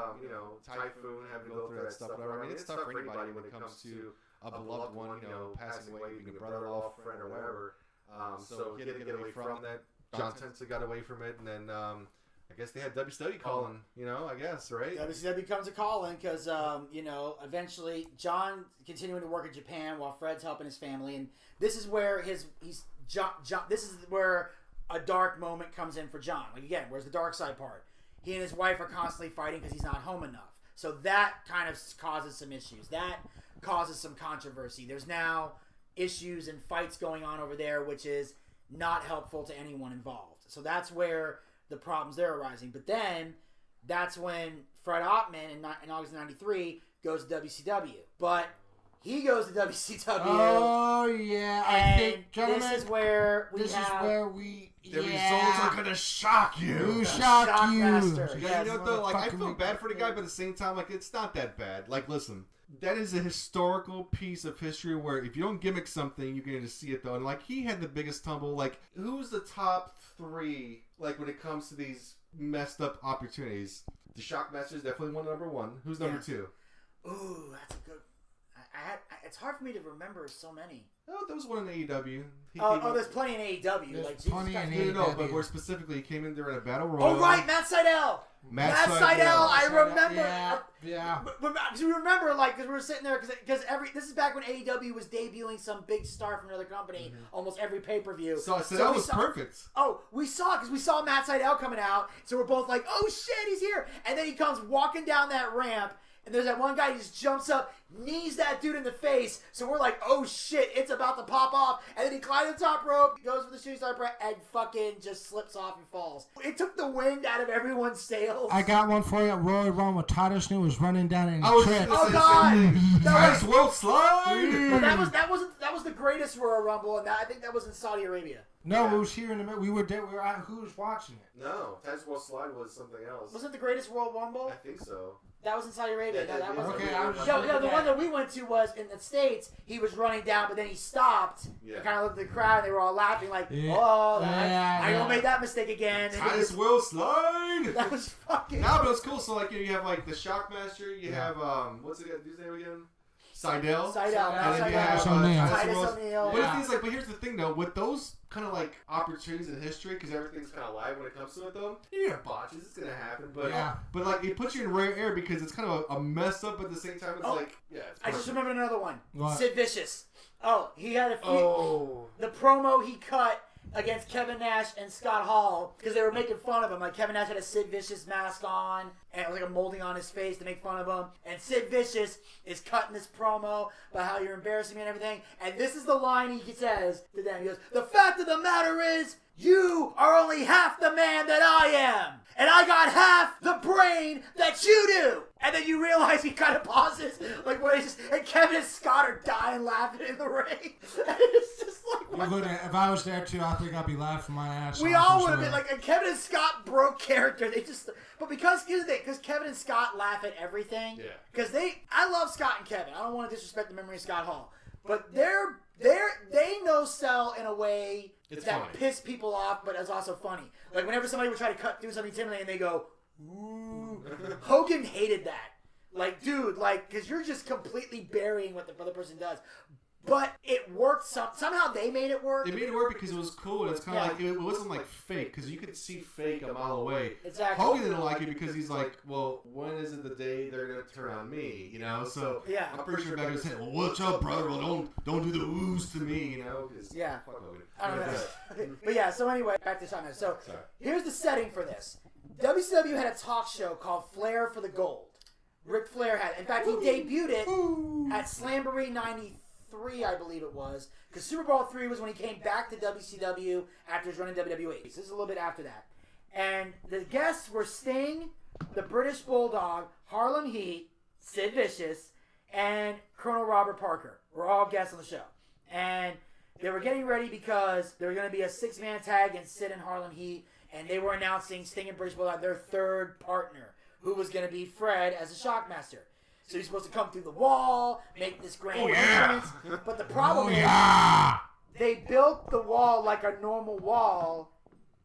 Typhoon, having to go through that stuff, whatever. I mean, it's tough for anybody when it comes to a beloved one, passing away, being a brother-in-law, friend, or whatever. So he had to get away from that. John Tenta got away from it, and then, I guess they had WCW calling, I guess, right? WCW comes a calling because, eventually John continuing to work in Japan while Fred's helping his family, and this is where this is where a dark moment comes in for John. Like again, where's the dark side part? He and his wife are constantly fighting because he's not home enough. So that kind of causes some issues. That causes some controversy. There's now issues and fights going on over there, which is not helpful to anyone involved. So that's where the problems there arising. But then that's when Fred Ottman in August of 93 goes to WCW. But he goes to WCW. Oh, yeah. I think, gentlemen, this is where we the results are going to shock you. Shock you. Master. Yeah, though, like, I feel bad for the guy, but at the same time, like, it's not that bad. Like, listen, that is a historical piece of history where if you don't gimmick something, you can just see it, though. And, like, he had the biggest tumble. Like, who's the top 3, like, when it comes to these messed up opportunities? The Shockmaster is definitely number 1. Who's number 2? Ooh, that's a good... it's hard for me to remember so many. Oh, there was one in AEW. There's plenty in AEW. There's like, plenty in AEW. No, but more specifically, he came in there in a battle royal. Oh, right, Matt Sydal. Matt Sydal, I remember. Yeah. Because we remember, like, because we were sitting there, because this is back when AEW was debuting some big star from another company, almost every pay-per-view. So that was perfect. Oh, we saw Matt Sydal coming out, so we're both like, oh shit, he's here. And then he comes walking down that ramp, and there's that one guy who just jumps up, knees that dude in the face. So we're like, oh shit, it's about to pop off. And then he climbs the top rope, goes for the shooting star press, and fucking just slips off and falls. It took the wind out of everyone's sails. I got one for you. Roy Run with Titus New was running down and he tripped. Oh god! Nice world slide! But that was the greatest Royal Rumble, and I think that was in Saudi Arabia. No, it was here in the middle. We were there. We were at, who was watching it? No, Titus World Slide was something else. Was it the greatest World Rumble? I think so. That was in Saudi Arabia. Yeah, that was okay, the one that we went to was in the States. He was running down, but then he stopped and kind of looked at the crowd. And they were all laughing like, I don't make that mistake again. Titus World Slide! That was fucking... No, but it's cool. So, like, you have, like, the Shockmaster. You have, what's the guy's name again? Sydal. And then you have Titus O'Neil. But here's the thing, though. With those kind of, like, opportunities in history, because everything's kind of live when it comes to it, though, you have botches. It's going to happen. But like, it puts you in rare air because it's kind of a mess up, but at the same time, it's it's I just remembered another one. What? Sid Vicious. Oh, he had the promo he cut against Kevin Nash and Scott Hall because they were making fun of him. Like, Kevin Nash had a Sid Vicious mask on and it was like a molding on his face to make fun of him. And Sid Vicious is cutting this promo about how you're embarrassing me and everything. And this is the line he says to them. He goes, "The fact of the matter is, you are only half the man that I am. And I got half the brain that you do. And then you realize he kind of pauses, like when and Kevin and Scott are dying laughing in the ring. And it's just like, if I was there too, I think I'd be laughing my ass off. we all would have been like, and Kevin and Scott broke character. They just, but because here's the thing, because Kevin and Scott laugh at everything. Yeah. Because I love Scott and Kevin. I don't want to disrespect the memory of Scott Hall, but they know sell in a way that funny. Piss people off, but it's also funny. Like whenever somebody would try to cut through something intimidating, and they go, ooh. Hogan hated that. Like, dude, like, because you're just completely burying what the other person does. But it worked. Somehow they made it work. They made it work because it was cool. And it's kind of like, it wasn't like fake, because you could see fake a mile away. Exactly. Hogan didn't like it because he's like, well, when is it the day they're going to turn on me? You know? So yeah. I'm pretty sure back in the day, well, what's up, brother? Well, don't do the woos to me, you know? Yeah. Fuck Hogan. I don't know. But yeah, so anyway, back to Shotgun. So here's the setting for this. WCW had a talk show called Flair for the Gold. Ric Flair had. In fact, he debuted it at Slamboree 93, I believe it was. Because Super Bowl III was when he came back to WCW after his run in WWE. So this is a little bit after that. And the guests were Sting, the British Bulldog, Harlem Heat, Sid Vicious, and Colonel Robert Parker. Were all guests on the show. And they were getting ready because there was going to be a 6-man tag against Sid and Harlem Heat. And they were announcing Sting and British Bulldog, their third partner, who was going to be Fred as a Shockmaster. So he's supposed to come through the wall, make this grand entrance. But the problem is, they built the wall like a normal wall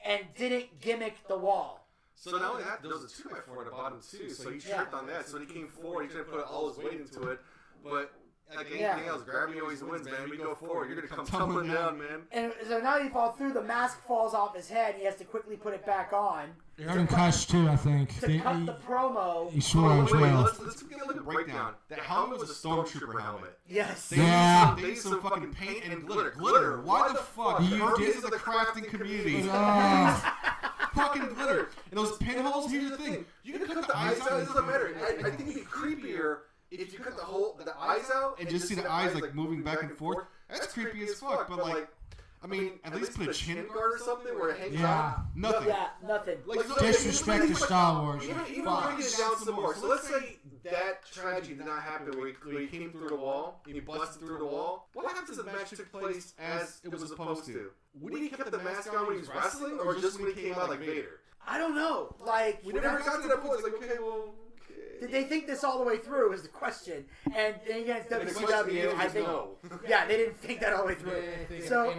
and didn't gimmick the wall. So not only that, there was a 2x4 at the bottom too, so he tripped on that. So when he came forward, he tried to put all his weight into it. But like anything else, gravity always wins, man. We go forward, you're going to come tumbling down, man. And so now he falls through, the mask falls off his head, he has to quickly put it back on. They already cussed too, I think. To cut the promo. He swore as well. Let's get a look at breakdown. That helmet was a stormtrooper helmet. Yes. They used some fucking paint and glitter. Glitter. Why the fuck? Hermes is the crafting community. Fucking glitter. And those pinholes, here's the thing. You can cut the eyes out, it doesn't matter. I think it'd be creepier if you cut the eyes out and just see the eyes like moving back and forth. That's creepy as fuck, but like, I mean, at least put a chin guard or something where it hangs out. Nothing. Yeah, nothing. Like, disrespect to Star Wars. Even breaking it down some more. So let's say that tragedy did not happen where he came through the wall and he busted through the wall. What happens if the match took place as it was supposed to? Would he kept the mask on when he was wrestling, or just when he came out like Vader? I don't know. Like, we never got to that point. It's like, okay, well. Did they think this all the way through is the question. And against WCW, I think, no. Yeah, they didn't think that all the way through. So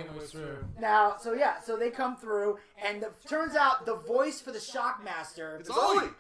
they come through, and turns out the voice for the Shockmaster,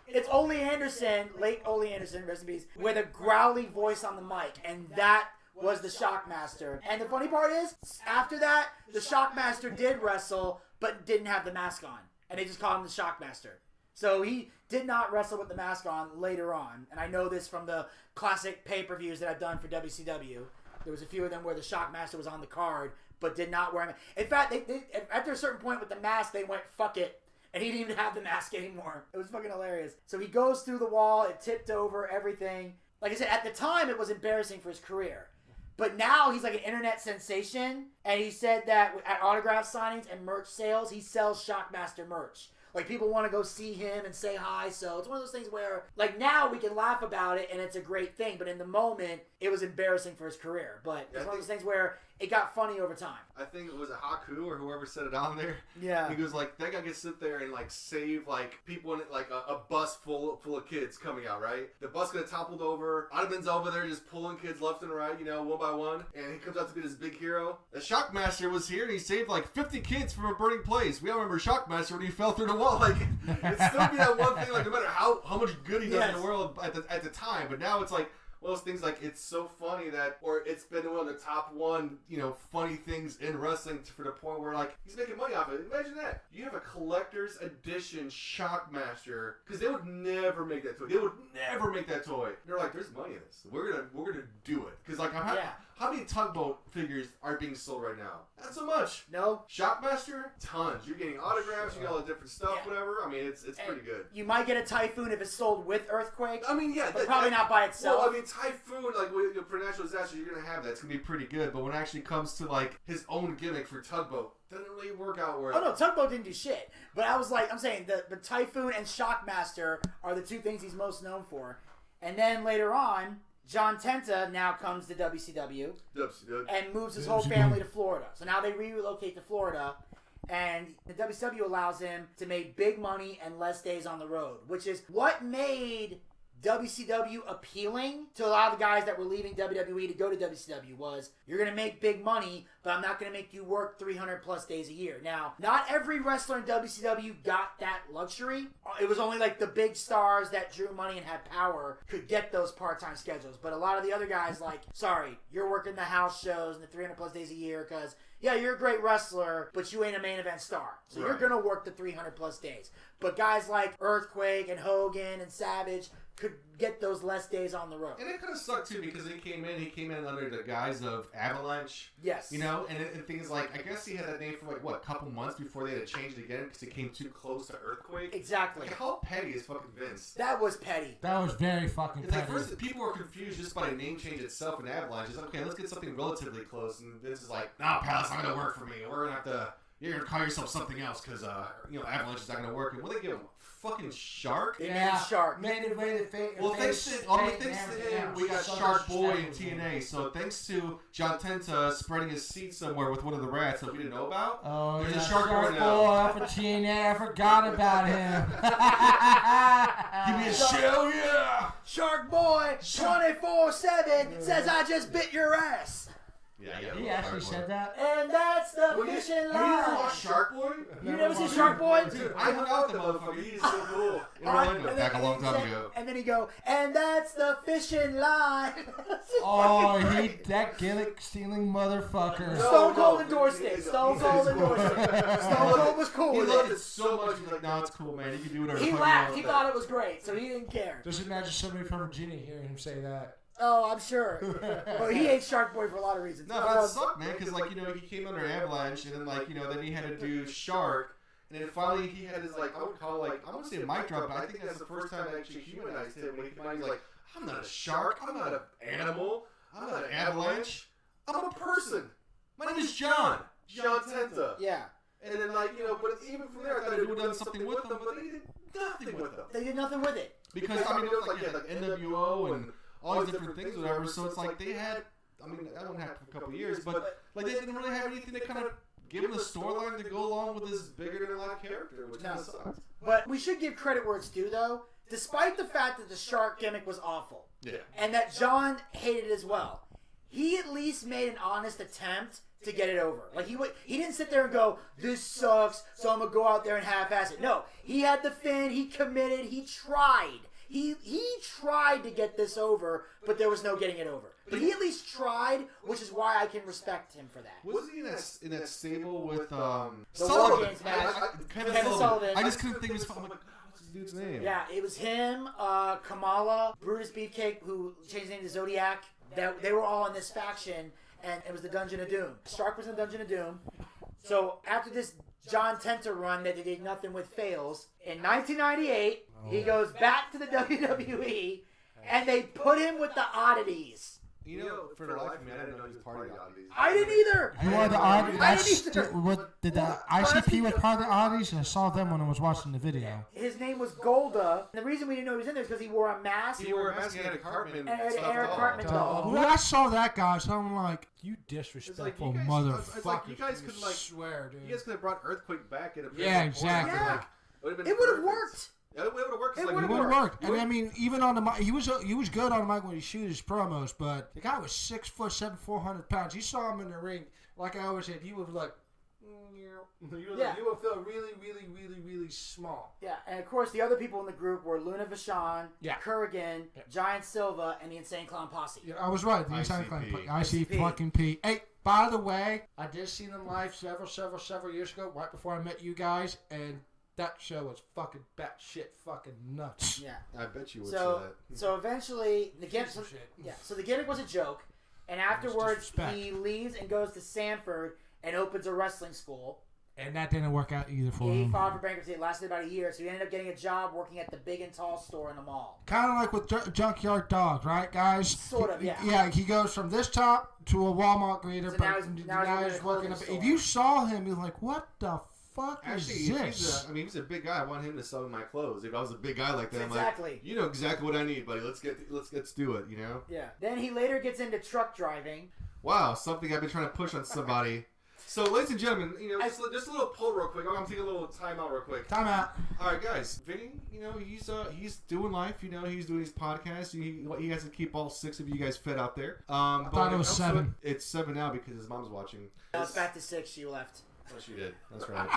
it's Ole Anderson, late Ole Anderson, rest in peace, with a growly voice on the mic, and that was the Shockmaster. And the funny part is, after that, the Shockmaster did wrestle, but didn't have the mask on, and they just called him the Shockmaster. So he did not wrestle with the mask on later on. And I know this from the classic pay-per-views that I've done for WCW. There was a few of them where the Shockmaster was on the card, but did not wear it. In fact, they after a certain point with the mask, they went, fuck it. And he didn't even have the mask anymore. It was fucking hilarious. So he goes through the wall, it tipped over, everything. Like I said, at the time, it was embarrassing for his career. But now he's like an internet sensation. And he said that at autograph signings and merch sales, he sells Shockmaster merch. Like, people want to go see him and say hi, so it's one of those things where, like, now we can laugh about it and it's a great thing, but in the moment, it was embarrassing for his career. But it's one of those things where it got funny over time. I think it was a Haku or whoever said it on there. Yeah. He goes like, that guy can sit there and like save like people in it, like a bus full of kids coming out, right? The bus could have toppled over. Ottoman's over there just pulling kids left and right, you know, one by one. And he comes out to be this big hero. The Shockmaster was here and he saved like 50 kids from a burning place. We all remember Shockmaster when he fell through the wall. Like, it'd still be that one thing, like no matter how much good he does in the world at the time. But now it's like, one of those things like it's so funny that, or it's been one of the top one, you know, funny things in wrestling for the point where like he's making money off it. Imagine that. You have a collector's edition Shockmaster, because they would never make that toy. They would never make that toy. They're like, there's money in this. We're gonna do it. Because like How many Tugboat figures are being sold right now? Not so much. No. Shockmaster, tons. You're getting autographs. You got all the different stuff, whatever. I mean, it's pretty good. You might get a Typhoon if it's sold with Earthquake. I mean, yeah, but probably not by itself. Well, I mean, Typhoon, like for natural disaster, you're gonna have that. It's gonna be pretty good. But when it actually comes to like his own gimmick for Tugboat, doesn't really work out well. Oh no, Tugboat didn't do shit. But I'm saying the Typhoon and Shockmaster are the two things he's most known for. And then later on, John Tenta now comes to WCW and moves his whole family to Florida. So now they relocate to Florida, and the WCW allows him to make big money and less days on the road, which is what made WCW appealing to a lot of the guys that were leaving WWE to go to WCW was, you're going to make big money, but I'm not going to make you work 300 plus days a year. Now, not every wrestler in WCW got that luxury. It was only like the big stars that drew money and had power could get those part-time schedules. But a lot of the other guys, like, sorry, you're working the house shows and the 300 plus days a year because, yeah, you're a great wrestler, but you ain't a main event star. So you're going to work the 300 plus days. But guys like Earthquake and Hogan and Savage could get those less days on the road. And it kind of sucked, too, because he came in under the guise of Avalanche. Yes. You know, and things like, I guess he had that name for, like, what, a couple months before they had to change it again because it came too close to Earthquake? Exactly. Like, how petty is fucking Vince? That was petty. That was very fucking petty. Like, first, people were confused just by the name change itself in Avalanche. It's like, okay, let's get something relatively close. And Vince is like, nah, pal, it's not going to work for me. We're going to have to... You're going to call yourself something else because, Avalanche is not going to work. And what they give him? Fucking Shark? Yeah, Shark. Made it way to Well, thanks to him, we got Shark Boy in TNA. So thanks to John Tenta spreading his seed somewhere with one of the rats that we didn't know about. Oh, there's yeah, a Shark Boy now. For TNA, I forgot about him. Give me a shell, yeah! Shark Boy, 24/7 says I just bit your ass. Yeah, he actually said that. And that's the fishing line. Have you ever watched Shark Boy? You never seen Shark Boy? Dude, I hung out with the motherfucker. He's so cool. In Orlando, back a long time ago. And then he go, and that's the fishing line. Oh, that gimmick stealing motherfucker. Stone Cold endorsed it. Stone Cold endorsed it. Stone Cold was cool He with loved it. it so much. He's like, nah, it's cool, man. You can do whatever. He laughed. He thought it was great, so he didn't care. Just imagine somebody from Virginia hearing him say that. Oh, I'm sure. But he hates Shark Boy for a lot of reasons. No, but it sucked, man, because, like, he came under Avalanche, and then, like, then he had to do Shark, and then finally he had his, like, I would call, like, I wouldn't say a mic drop, but I think that's the first time I actually humanized him when he came out. He's like, I'm not a shark, I'm not an animal, I'm not an avalanche, I'm a person. My name is John Tenta. Yeah. And then, like, but even from there, I thought they would have done something with them, but they did nothing with them. They did nothing with it. Because, I mean, it was like NWO and all these different things, whatever. So it's like they had, I mean, that one happened for a couple of years, but like they didn't really have anything to kind of give him a storyline to go along with this bigger than life character, which kind of sucks. But we should give credit where it's due, though. Despite the fact that the Shark gimmick was awful, and that John hated it as well, he at least made an honest attempt to get it over. Like he didn't sit there and go, "This sucks, so I'm gonna go out there and half-ass it." No, he had the fin. He committed. He tried. He tried to get this over, but there was no getting it over. But he at least tried, which is why I can respect him for that. Was he in that stable with Sullivan? Kevin Sullivan. I just couldn't think of his. I'm like, what's this dude's name? Yeah, it was him, Kamala, Brutus Beefcake, who changed his name to Zodiac. They were all in this faction, and it was the Dungeon of Doom. Shark was in the Dungeon of Doom. So after this John Tenta run that they did nothing with fails, in 1998, he goes back to the WWE, and they put him with the Oddities. For the life of me, I didn't know he was part of the Oddities. I didn't either. You are the Oddities. I didn't either. Did the ICP was part of the Oddities? I saw them when I was watching the video. His name was Golda. And the reason we didn't know he was in there is because he wore a mask. He wore a mask and had a Cartman. And an Eric Cartman doll. When I saw that guy, so I'm like, you disrespectful motherfucker. It's like you guys could swear, dude. You guys could have brought Earthquake back at a exactly. Yeah. It would have worked. Yeah, it would have worked. It would have worked. And I mean, even on the mic, he was good on the mic when he shoot his promos, but the guy was 6'7", 400 pounds. You saw him in the ring, like I always said, you would like, you would feel really, really, really, really small. Yeah, and of course the other people in the group were Luna Vachon, Kurrigan, Giant Silva, and the Insane Clown Posse. Yeah, I was right. The Insane Clown Posse. IC fucking P. Hey, by the way, I did see them live several years ago, right before I met you guys, and that show was fucking batshit fucking nuts. Yeah. I bet you would say that. So eventually, the gimmick. So the gimmick was a joke. And afterwards, disrespect. he leaves and goes to Sanford and opens a wrestling school. And that didn't work out either for He him. filed for bankruptcy. It lasted about a year, so he ended up getting a job working at the Big and Tall store in the mall. Kind of like with Junkyard Dog, right, guys? Sort of, yeah. Yeah, he goes from this top to a Walmart greeter, So but now he's working. a If you saw him, you're like, what the fuck Actually, is this? he's a big guy. I want him to sell me my clothes. If I was a big guy like that, Exactly. I'm like, you know exactly what I need, buddy. Let's do it. You know? Yeah. Then he later gets into truck driving. Wow, something I've been trying to push on somebody. So, ladies and gentlemen, you know, just a little poll real quick. I'm gonna take a little time out real quick. Time out. All right, guys. Vinny, you know, he's doing life. You know, he's doing his podcast. He has to keep all 6 of you guys fed out there. I thought it was 7. It's 7 now because his mom's watching. Now it's back to 6. She left. Oh, she did. That's right.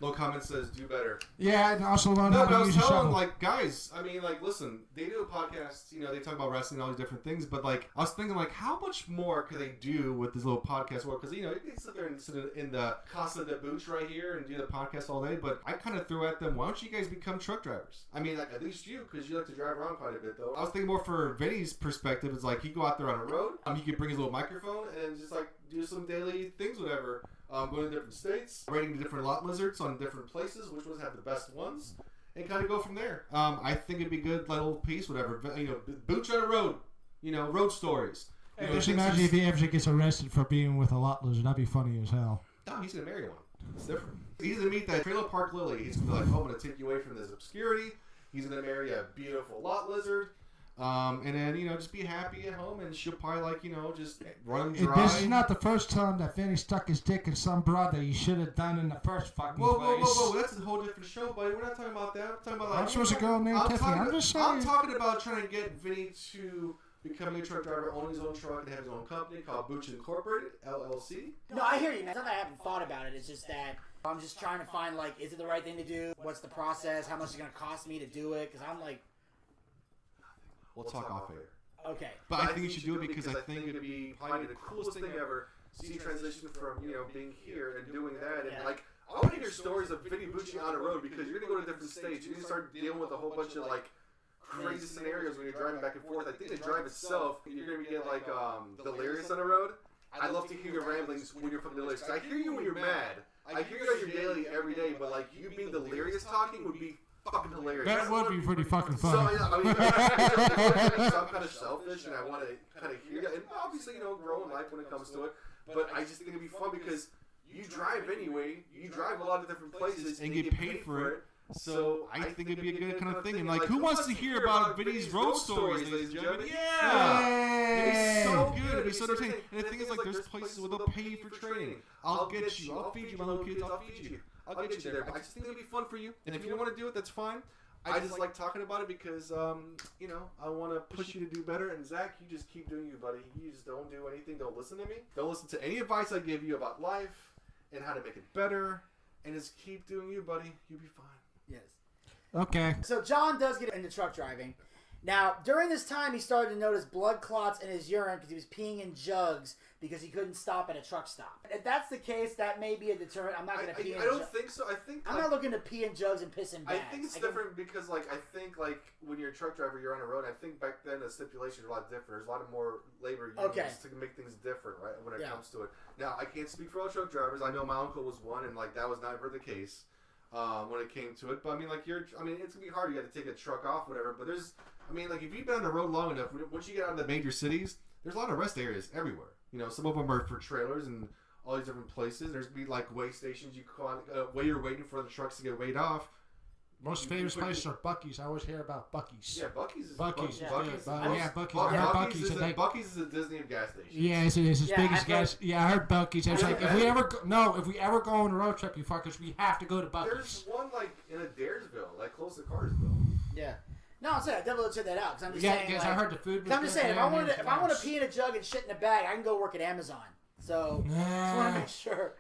No comment says do better. Yeah, and also learn No, how but I to was use a telling, shovel. like, guys, I mean, like, listen, they do a podcast, you know, they talk about wrestling and all these different things, but, like, I was thinking, like, how much more could they do with this little podcast world? Because, you know, you can sit there and sit in the Casa de Booch right here and do the podcast all day, but I kind of threw at them, why don't you guys become truck drivers? I mean, like, at least you, because you like to drive around quite a bit, though. I was thinking more for Vinny's perspective, it's like, he go out there on a road, he could bring his little microphone and just, like, do some daily things, whatever. Going to different states, rating the different lot lizards on different places, which ones have the best ones, and kind of go from there. I think it'd be good, little piece, whatever. You know, Booch on the road, you know, road stories. Hey, just imagine if he ever gets arrested for being with a lot lizard. That'd be funny as hell. No, he's gonna marry one. It's different. He's gonna meet that Trailer Park Lily. He's gonna be like, oh, I'm gonna take you away from this obscurity. He's gonna marry a beautiful lot lizard. And then, you know, just be happy at home, and she'll probably, like, you know, just run him dry. This is not the first time that Vinny stuck his dick in some broad that he should have done in the first fucking Whoa. That's a whole different show, buddy. We're not talking about that. We're talking about, like... I'm supposed to go named Tiffany. I'm just saying. I'm talking about trying to get Vinny to become a truck driver, own his own truck, and have his own company called Booch Incorporated, LLC. No, I hear you, man. It's not that I haven't thought about it. It's just that I'm just trying to find, like, is it the right thing to do? What's the process? How much is it going to cost me to do it? Because I'm like... We'll talk off air. Okay. But I think you should do it because I think it'd be probably the coolest thing ever. See transition from, you know, being here and doing that. And, like, I want to hear stories of Vinny Bucci on the road because you're going to go to different states. You're going to start dealing with a whole bunch of, like, crazy scenarios when you're driving back and forth. I think the drive itself, you're going to be getting, like, delirious on the road. I'd love to hear your ramblings when you're fucking delirious. Because I hear you when you're mad. I hear you on your daily every day. But, like, you being delirious talking would be fucking hilarious. That would be pretty fucking So, funny. yeah, I mean, so I'm kind of selfish, and I want to kind of hear that. And obviously, you know, grow in life when it comes to it. But I just think it'd be fun because you drive anyway. You drive a lot of different places And get paid for it. So I think it'd be a good kind of thing. And like, who wants to hear about Vinny's road stories, ladies and gentlemen? Yeah! It'd be Yay! so good. It'd be so entertaining. And the thing is, like, there's places where they'll pay you for training. I'll get you. I'll feed you, my little kids. I'll feed you. I'll get you there. But I just think it'd be fun for you. And if you don't want to do it, that's fine. I just like talking about it because, you know, I want to push you to do better. And Zach, you just keep doing you, buddy. You just don't do anything. Don't listen to me. Don't listen to any advice I give you about life and how to make it better. And just keep doing you, buddy. You'll be fine. Yes. Okay. So John does get into truck driving. Now, during this time, he started to notice blood clots in his urine because he was peeing in jugs because he couldn't stop at a truck stop. If that's the case, that may be a deterrent. I'm not going to pee in I don't jugs. think so. I think I'm like, not looking to pee in jugs and piss in bags. I think it's different because, like, I think, like, when you're a truck driver, you're on a road. I think back then the stipulations are a lot different. There's a lot of more labor unions to make things different, right, when it comes to it. Now, I can't speak for all truck drivers. I know my uncle was one, and, like, that was never the case when it came to it. But, I mean, like, it's going to be hard. You got to take a truck off, whatever. But there's, I mean, like, if you've been on the road long enough, once you get out of the major cities, there's a lot of rest areas everywhere. You know, some of them are for trailers and all these different places. There's be like weigh stations you call where you're waiting for the trucks to get weighed off. Most famous places are Buc-ee's. I always hear about Buc-ee's. Yeah, Buc-ee's. Buc-ee's. Yeah. Buc-ee's. Buc-ee's. I heard Buc-ee's. Buc-ee's is a Disney of gas stations. Yeah, it's as big as gas. Yeah, I heard Buc-ee's. It's like, if we ever go on a road trip, you fuckers, we have to go to Buc-ee's. There's one like in Adairsville, like close to Cartersville. Yeah. No, I'm saying I definitely check that out because I'm just saying. Because like, I heard the food was I'm just good. saying, Yeah, if I want to pee in a jug and shit in a bag, I can go work at Amazon. So just want to make sure.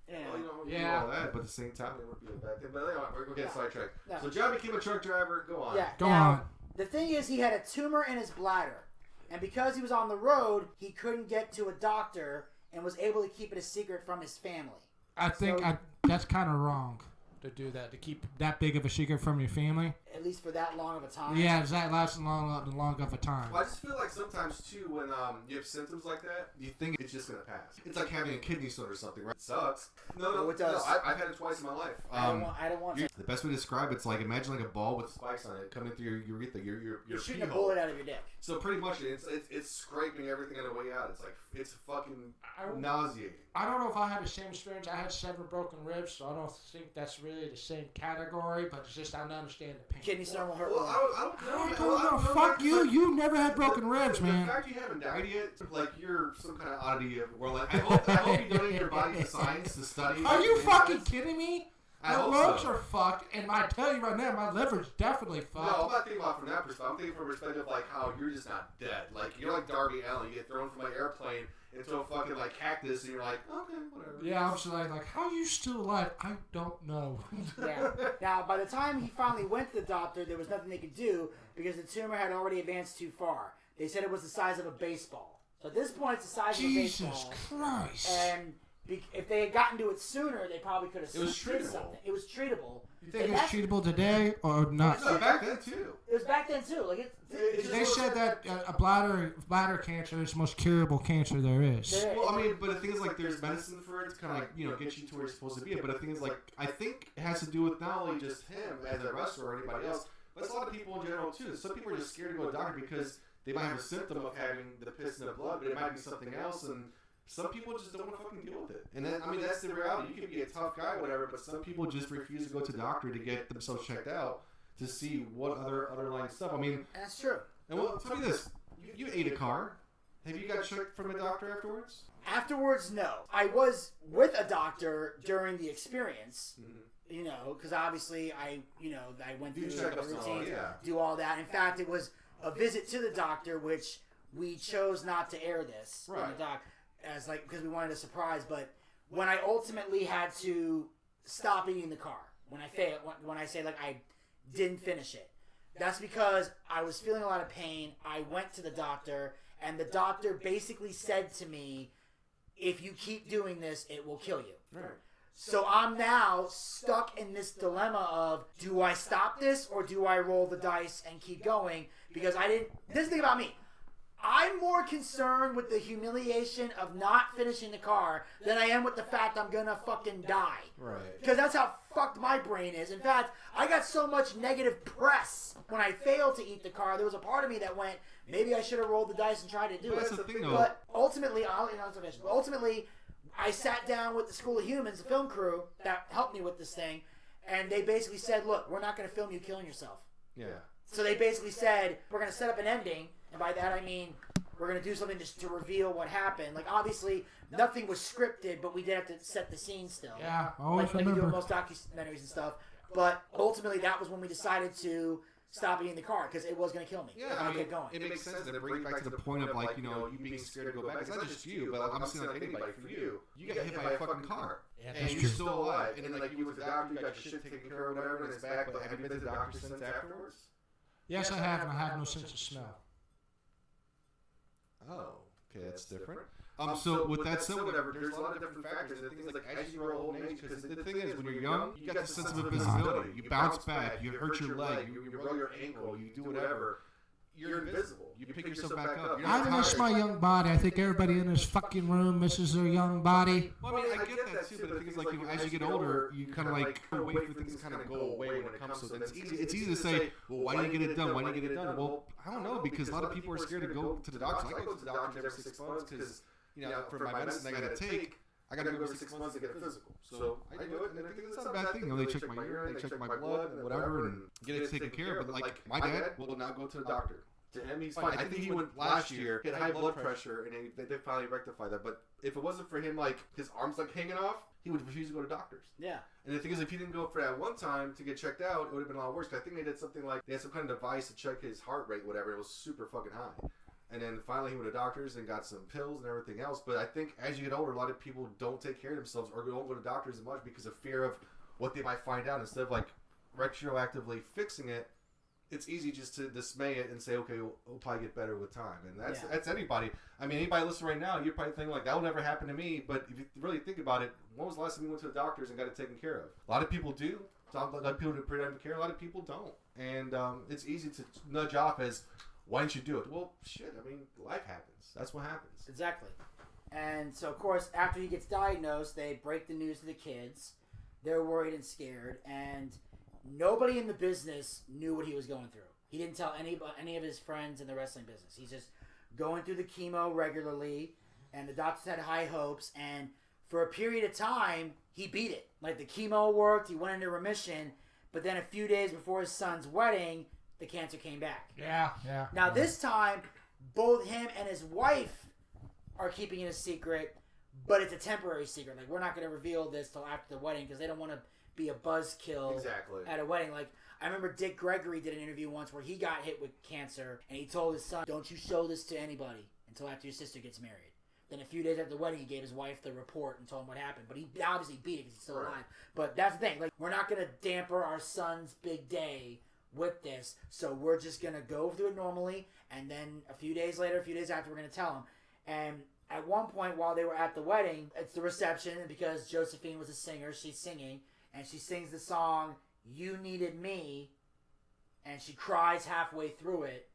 Yeah. Well, you don't Yeah. do all that, but at the same time, it would be a bad thing. But anyway, we're getting sidetracked. No. So John became a truck driver. Go on. Yeah. Go now, on. The thing is, he had a tumor in his bladder, and because he was on the road, he couldn't get to a doctor and was able to keep it a secret from his family. I think that's kind of wrong. to do that, to keep that big of a secret from your family. At least for that long of a time. Yeah, does that last long of a time? Well, I just feel like sometimes too, when you have symptoms like that, you think it's just gonna pass. It's like having a kidney stone or something, right? It sucks. No, it does. No, I've had it twice in my life. I don't want to. The best way to describe it's like imagine like a ball with spikes on it coming through your urethra, You're shooting pee a hole. bullet out of your dick. So pretty much it's scraping everything on the way out. It's like it's fucking nauseating. I don't know if I had the same experience. I had 7 broken ribs, so I don't think that's really the same category. But it's just I don't understand the pain. Kidney stone will hurt. Well, I don't know. Fuck you! You never had broken ribs, man. The fact you haven't died yet, like you're some kind of oddity of where like I hope you donate your body to science to study. Are you fucking kidding me? I My hope lungs so. are fucked, and I tell you right now, my liver's definitely No, fucked. I'm not thinking about it from that perspective. I'm thinking from a perspective of like how you're just not dead. Like you're like Darby Allin. You get thrown from an airplane into a fucking like cactus, and you're like, okay, whatever. Yeah, I'm just like, how are you still alive? I don't know. Yeah. Now, by the time he finally went to the doctor, there was nothing they could do because the tumor had already advanced too far. They said it was the size of a baseball. So at this point, it's the size of a Jesus baseball. Christ. And if they had gotten to it sooner, they probably could have It was did treatable. something. It was treatable. You think And it's that's- treatable today or not? No, back then too. It was back then too. Like They said that a bladder cancer is the most curable cancer there is. Well, I mean, but the thing is, like, there's medicine for it to kind of, like, you know, get you to where you're supposed to be. But the thing is, like, I think it has to do with not only just him as a wrestler or anybody else, but it's a lot of people in general, too. Some people are just scared to go to a doctor because they might have a symptom of having the piss in the blood, but it might be something else, and some people just don't want to fucking deal with it. And then, I mean, that's the reality. You can be a tough guy or whatever, but some people just refuse to go to the doctor to get themselves checked out to see what other underlying stuff. I mean, that's true. and well, tell me this. You ate a car. Have you got checked from a doctor afterwards? Afterwards, no. I was with a doctor during the experience. You know, because obviously I went through the routine, do all that. In fact, it was a visit to the doctor, which we chose not to air this on the doc, as like because we wanted a surprise. But when I ultimately had to stop eating the car, when I failed, when I say like I didn't finish it, that's because I was feeling a lot of pain. I went to the doctor, and the doctor basically said to me, "If you keep doing this, it will kill you." Right. So I'm now stuck in this dilemma of, do I stop this or do I roll the dice and keep going? Because this is the thing about me. I'm more concerned with the humiliation of not finishing the car than I am with the fact I'm gonna fucking die. Right. Because that's how fucked my brain is. In fact, I got so much negative press when I failed to eat the car. There was a part of me that went, maybe I should have rolled the dice and tried to do But it. that's the thing, though. But ultimately, I sat down with the School of Humans, the film crew that helped me with this thing, and they basically said, look, we're not going to film you killing yourself. Yeah. So they basically said, we're going to set up an ending, and by that I mean we're going to do something just to reveal what happened. Like, obviously, nothing was scripted, but we did have to set the scene still. Yeah, I always like you do remember. in most documentaries and stuff. But ultimately, that was when we decided to stop eating the car, because it was going to kill me if I kept going. It makes sense to bring it back to the point of, like, you know, you being scared to go back. It's not just you, but I'm saying, like, anybody. For you, you got hit by a fucking car. Yeah, And that's you're true. still alive. And then, like, you went to the doctor, you got your shit taken care of, whatever, and it's back. But have you been to the doctor since afterwards? Yes, I have, and I have no sense of smell. Oh, okay, that's different. So with that said, whatever, there's a lot of different factors. The thing is, like, as you grow old in age, because the thing is, when you're young, you got the sense of invisibility. You bounce back, you hurt your leg, you roll your ankle, you do whatever. You're invisible. You pick yourself back up. You're not I miss tired. my young body. I think everybody in this fucking room misses their young body. Well, I mean, I get that too, but the thing is, like, you know, as you get older, you kind of like wait for things to kind of go away when it comes to it. It's easy to say, well, why didn't you get it done? Why didn't you get it done? Well, I don't know, because a lot of people are scared to go to the doctor. I go to the doctor every 6 months because, you know, for my medicine I got to take, I got to go every 6 months to get a physical. So I do it, and I think it's not a bad thing. You know, they check my urine, they check my blood, and whatever, and get it taken care of. But, like, my dad will not go to the doctor. To him, he's fine. I think he went last year, he had high blood pressure, and they finally rectified that. But if it wasn't for him, like, his arms, like, hanging off, he would refuse to go to doctors. Yeah. And the thing is, if he didn't go for that one time to get checked out, it would have been a lot worse. 'Cause I think they did something like, they had some kind of device to check his heart rate, whatever. It was super fucking high. And then finally he went to doctors and got some pills and everything else. But I think as you get older, a lot of people don't take care of themselves or don't go to doctors as much because of fear of what they might find out. Instead of, like, retroactively fixing it, it's easy just to dismay it and say, okay, we'll probably get better with time. And that's anybody. I mean, anybody listening right now, you're probably thinking, like, that will never happen to me. But if you really think about it, when was the last time you went to the doctors and got it taken care of? A lot of people do. A lot of people do pretend to care. A lot of people don't. And it's easy to nudge off as, why didn't you do it? Well, shit. I mean, life happens. That's what happens. Exactly. And so, of course, after he gets diagnosed, they break the news to the kids. They're worried and scared. And nobody in the business knew what he was going through. He didn't tell any of his friends in the wrestling business. He's just going through the chemo regularly. And the doctors had high hopes. And for a period of time, he beat it. Like, the chemo worked. He went into remission. But then a few days before his son's wedding, the cancer came back. Yeah. Now, this time, both him and his wife are keeping it a secret, but it's a temporary secret. Like, we're not going to reveal this till after the wedding because they don't want to be a buzzkill at a wedding. Like, I remember Dick Gregory did an interview once where he got hit with cancer, and he told his son, don't you show this to anybody until after your sister gets married. Then a few days after the wedding, he gave his wife the report and told him what happened. But he obviously beat it because he's still alive. But that's the thing. Like, we're not going to damper our son's big day with this. So we're just going to go through it normally. And then a few days after, we're going to tell him. And at one point while they were at the wedding, it's the reception. And because Josephine was a singer, she's singing. And she sings the song, You Needed Me. And she cries halfway through it.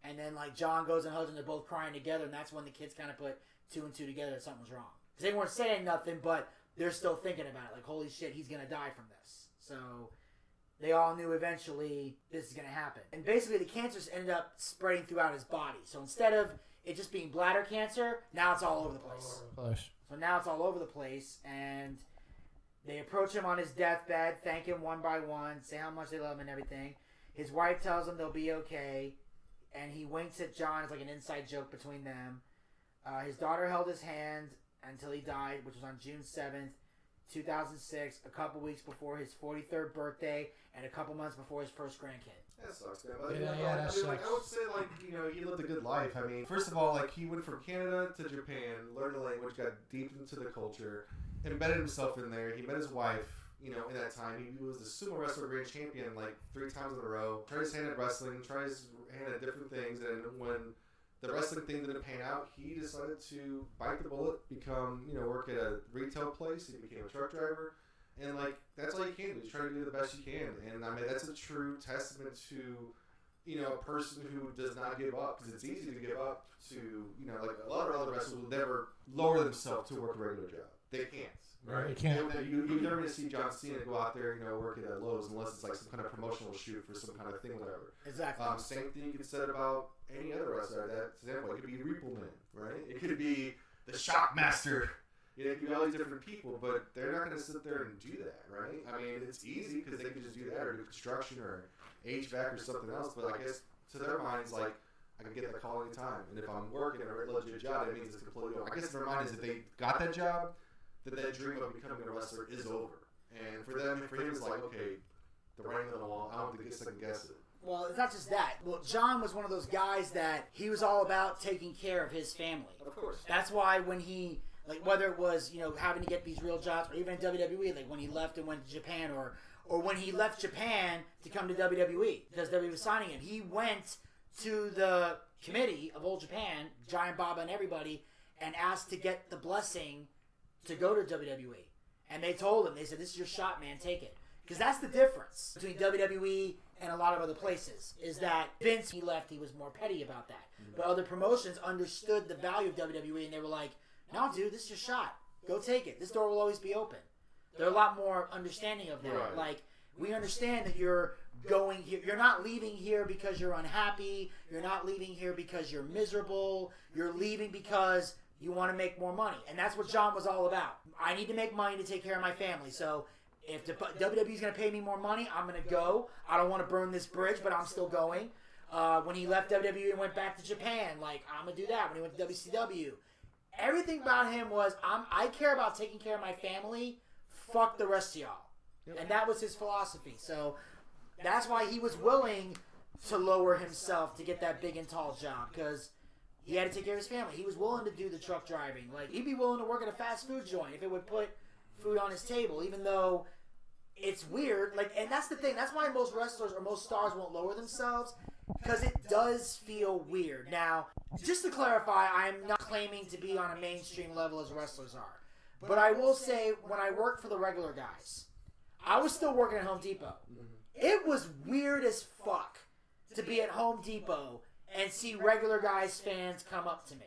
And then, like, John goes and hugs them. They're both crying together. And that's when the kids kind of put 2 and 2 together that something was wrong. Because they weren't saying nothing, but they're still thinking about it. Like, holy shit, he's going to die from this. So they all knew eventually this is going to happen. And basically the cancers ended up spreading throughout his body. So instead of it just being bladder cancer, now it's all over the place. So now it's all over the place. And they approach him on his deathbed, thank him one by one, say how much they love him and everything. His wife tells him they'll be okay. And he winks at John. It's like an inside joke between them. His daughter held his hand until he died, which was on June 7th, 2006, a couple weeks before his 43rd birthday and a couple months before his first grandkid. That sucks, man. That sucks. Like, I would say, like, you know, he lived a good life. I mean, first of all, like, he went from Canada to Japan, learned the language, got deep into the culture, embedded himself in there. He met his wife, you know, in that time. He was the sumo wrestler grand champion, like, 3 times in a row. Tried his hand at wrestling, tried his hand at different things, and when the wrestling thing didn't pan out, he decided to bite the bullet, become, you know, work at a retail place. He became a truck driver. And, like, that's all you can do. You try to do the best you can. And, I mean, that's a true testament to, you know, a person who does not give up. Because it's easy to give up to, you know, like a lot of other wrestlers will never lower themselves to work a regular job. They can't. Right? They can't. You're never going to see John Cena go out there, you know, work at Lowe's unless it's like some kind of promotional shoot for some kind of thing, whatever. Exactly. Same thing you could say about any other wrestler at that standpoint. It could be Reapleman, right? It could be the Shockmaster. You know, it could be all these different people, but they're not going to sit there and do that, right? I mean, it's easy because they could just do that or do construction or HVAC or something else, but I guess to their minds, like, I can get that call anytime. And if I'm working a legit job, that means it's completely over. I guess their mind is if they got that job, that dream of becoming a wrestler is over. And for him, it's like, okay, the writing on the wall, I don't have to second guess it. Well, it's not just that. Well, John was one of those guys that he was all about taking care of his family. Of course. That's why when he, like, whether it was, you know, having to get these real jobs, or even in WWE, like when he left and went to Japan, or when he left Japan to come to WWE, because WWE was signing him, he went to the committee of Old Japan, Giant Baba and everybody, and asked to get the blessing to go to WWE. And they told him, they said, this is your shot, man, take it. Because that's the difference between WWE and a lot of other places, is that Vince, he left, he was more petty about that. But other promotions understood the value of WWE, and they were like, no, dude, this is your shot. Go take it. This door will always be open. They're a lot more understanding of that. Right. Like, we understand that you're going here. You're not leaving here because you're unhappy. You're not leaving here because you're miserable. You're leaving because you want to make more money. And that's what John was all about. I need to make money to take care of my family. So if the WWE is going to pay me more money, I'm going to go. I don't want to burn this bridge, but I'm still going. When he left WWE and went back to Japan, like, I'm going to do that. When he went to WCW, everything about him was, I care about taking care of my family. Fuck the rest of y'all. Yep. And that was his philosophy. So that's why he was willing to lower himself to get that big and tall job, because he had to take care of his family. He was willing to do the truck driving. Like, he'd be willing to work at a fast food joint if it would put food on his table, even though it's weird. Like, and that's the thing. That's why most wrestlers or most stars won't lower themselves, because it does feel weird. Now, just to clarify, I'm not claiming to be on a mainstream level as wrestlers are. But I will say, when I worked for the regular guys, I was still working at Home Depot. It was weird as fuck to be at Home Depot and see regular guys fans come up to me.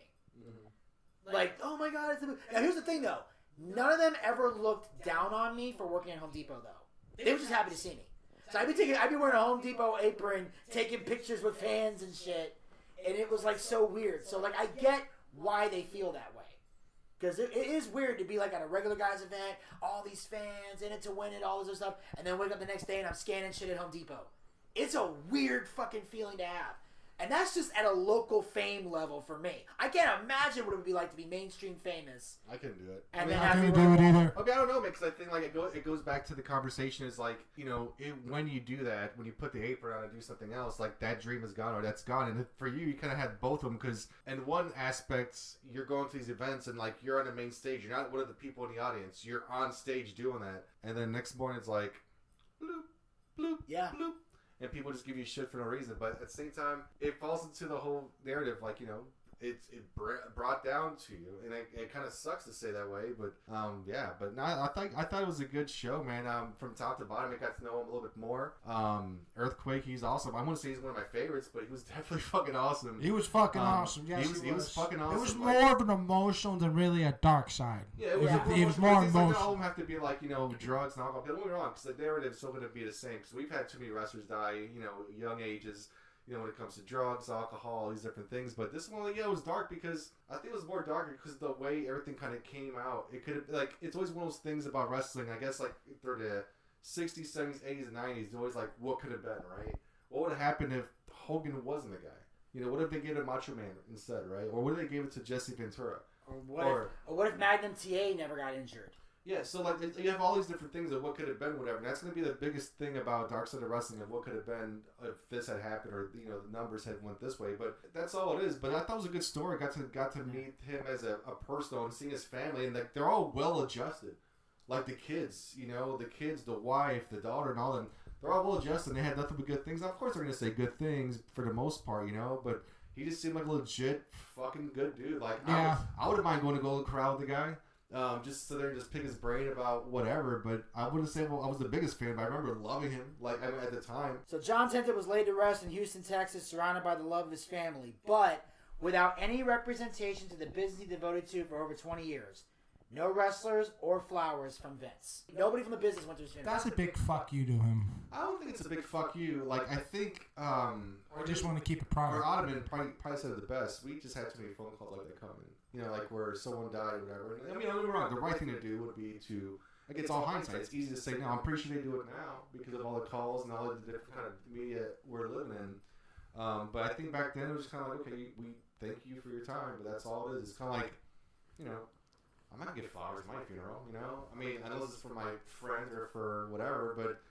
Like, oh my God, it's the Booch. Now here's the thing though. None of them ever looked down on me for working at Home Depot though. They were just happy to see me. So I'd be wearing a Home Depot apron, taking pictures with fans and shit. And it was like so weird. So like I get why they feel that way. Because it is weird to be like at a regular guy's event, all these fans in it to win it, all this other stuff, and then wake up the next day and I'm scanning shit at Home Depot. It's a weird fucking feeling to have. And that's just at a local fame level for me. I can't imagine what it would be like to be mainstream famous. I couldn't do it. And I couldn't do it either. Okay, I don't know, because I think like it goes back to the conversation is like, you know, when you do that, when you put the apron on and do something else, like that dream is gone or that's gone. And for you kind of had both of them because in one aspect, you're going to these events and like you're on the main stage. You're not one of the people in the audience. You're on stage doing that. And then next morning it's like, bloop, bloop, yeah. bloop. And people just give you shit for no reason. But at the same time, it falls into the whole narrative, like, you know, it brought down to you. And it kind of sucks to say that way. But, yeah. But no, I thought it was a good show, man. From top to bottom, I got to know him a little bit more. Earthquake, he's awesome. I wouldn't say he's one of my favorites, but he was definitely fucking awesome. He was fucking awesome. Yes, he was fucking awesome. It was more of an emotional than really a dark side. Yeah, it was more emotional. emotional. Like, all of them have to be like, you know, drugs and alcohol. Don't get me wrong, because the narrative's still going to be the same. Because we've had too many wrestlers die, you know, young ages. You know, when it comes to drugs, alcohol, all these different things. But this one, yeah, it was dark because I think it was more darker because the way everything kind of came out. It could have, like, it's always one of those things about wrestling. I guess, like, through the 60s, 70s, 80s, and 90s, it's always like, what could have been, right? What would have happened if Hogan wasn't the guy? You know, what if they gave it to Macho Man instead, right? Or what if they gave it to Jesse Ventura? Or what if Magnum TA never got injured? Yeah, so like you have all these different things of what could have been, whatever. And that's going to be the biggest thing about Darkside of Wrestling of what could have been if this had happened or you know the numbers had went this way. But that's all it is. But I thought it was a good story. Got to meet him as a person and seeing his family, and like they're all well adjusted. Like the kids, you know, the wife, the daughter, and all them. They're all well adjusted. And they had nothing but good things. Now, of course, they're going to say good things for the most part, you know. But he just seemed like a legit fucking good dude. Like yeah. I wouldn't mind going to Golden Corral with the guy. Just sit there and just pick his brain about whatever, but I wouldn't say I was the biggest fan, but I remember loving him, like, at the time. So John Tenta was laid to rest in Houston, Texas, surrounded by the love of his family, but without any representation to the business he devoted to for over 20 years. No wrestlers or flowers from Vince. Nobody from the business went to his funeral. That's a big fuck you to him. I don't think it's a big fuck you. Like, I think, or just want to keep it private. Or Ottoman probably said it the best. We just had too many phone calls like that coming. You know, like where someone died or whatever. I mean, don't get me wrong. The right thing to do would be to, like, it's all hindsight. It's easy to say now. I'm pretty sure they do it now because of all the calls and all the different kind of media we're living in. But I think back then it was kind of like, okay, we thank you for your time, but that's all it is. It's kind of like, you know, I'm not going to get flowers at my funeral, you know? I mean, I know this is for my friends or for whatever, but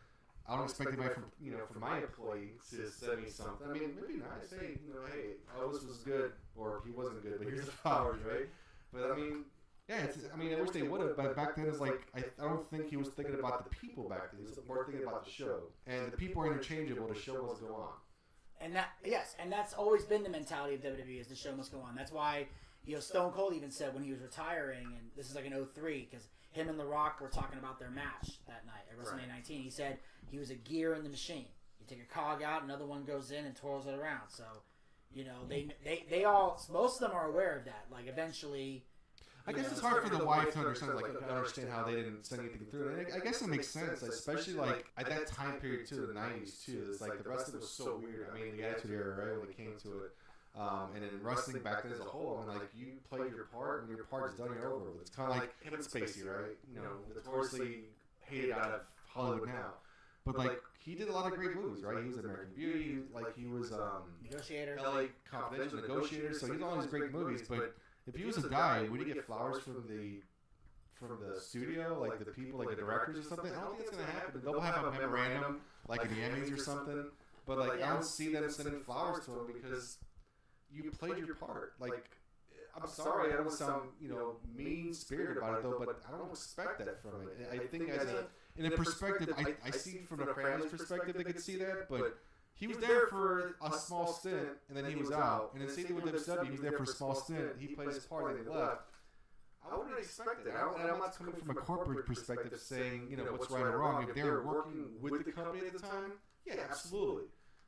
I don't expect anybody from, you know, from my employee to send me something. I mean, it would be nice. Hey, you know, hey, Elvis was good, or he wasn't good, but here's the flowers, right? But I mean, yeah, I mean, I wish they would have, but back then it's like, I don't think he was thinking about the people back then. He was more thinking about the show. And the people are interchangeable, the show must go on. And that's always been the mentality of WWE is the show must go on. That's why, you know, Stone Cold even said when he was retiring, and this is like in 03, because him and The Rock were talking about their match that night at WrestleMania 19. He said he was a gear in the machine. You take a cog out, another one goes in and twirls it around. So, you know, they all, most of them are aware of that. Like, eventually... I guess it's hard for the wife to understand, like, understand how they didn't send anything through. And I guess it makes sense, especially, like, at that time period, too, the 90s, too. It's like, the wrestling was so weird. I mean, the Attitude Era, right, when it came to it. And in wrestling back then as a whole, I mean, like, you played your part, and your part is done, you're over with. It's kind of like Kevin Spacey, right? You know, notoriously hated out of Hollywood now. But, like, he did a lot of great movies, right? He was American Beauty, like, he was, Negotiator. LA Confidential, Negotiator, so he's all these great movies, but if he was to die, would he get flowers from the studio, like the people, like the directors or something? I don't think it's going to happen. They'll have a memorandum, like in the Emmys or something, but, like, I don't see them sending flowers to him because you played your part. Like, I'm sorry, I don't sound, you know, mean-spirited about it, though, but I don't expect that from it. I think in a perspective, I see from a family's perspective they could see that, but he was there for a small stint, and then he was out. And then same thing with WWE, he was there for a small stint, he played his part, and then he left. I wouldn't expect it. And I'm not coming from a corporate perspective saying, you know, what's right or wrong. If they were working with the company at the time, yeah, absolutely.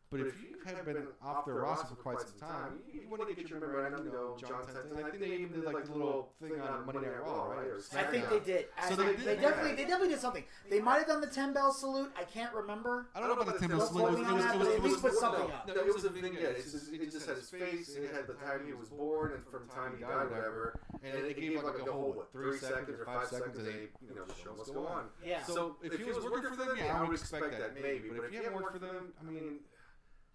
But if you have been off their roster for quite some time, you want to get your memorandum, you know, John Tenta. And I think they even did like the little thing on Monday Night Raw, right? I think they did. So they definitely did something. They might have done the 10-bell salute. I can't remember. I don't know about the 10-bell salute. At least put something up. No, it was a vignette. It just had his face, and it had the time he was born and from the time he died, whatever. And it gave like a whole 3 seconds or 5 seconds, and they, you know, the show must go on. Yeah. So if he was working for them, yeah, I would expect that maybe. But if you haven't worked for them, I mean.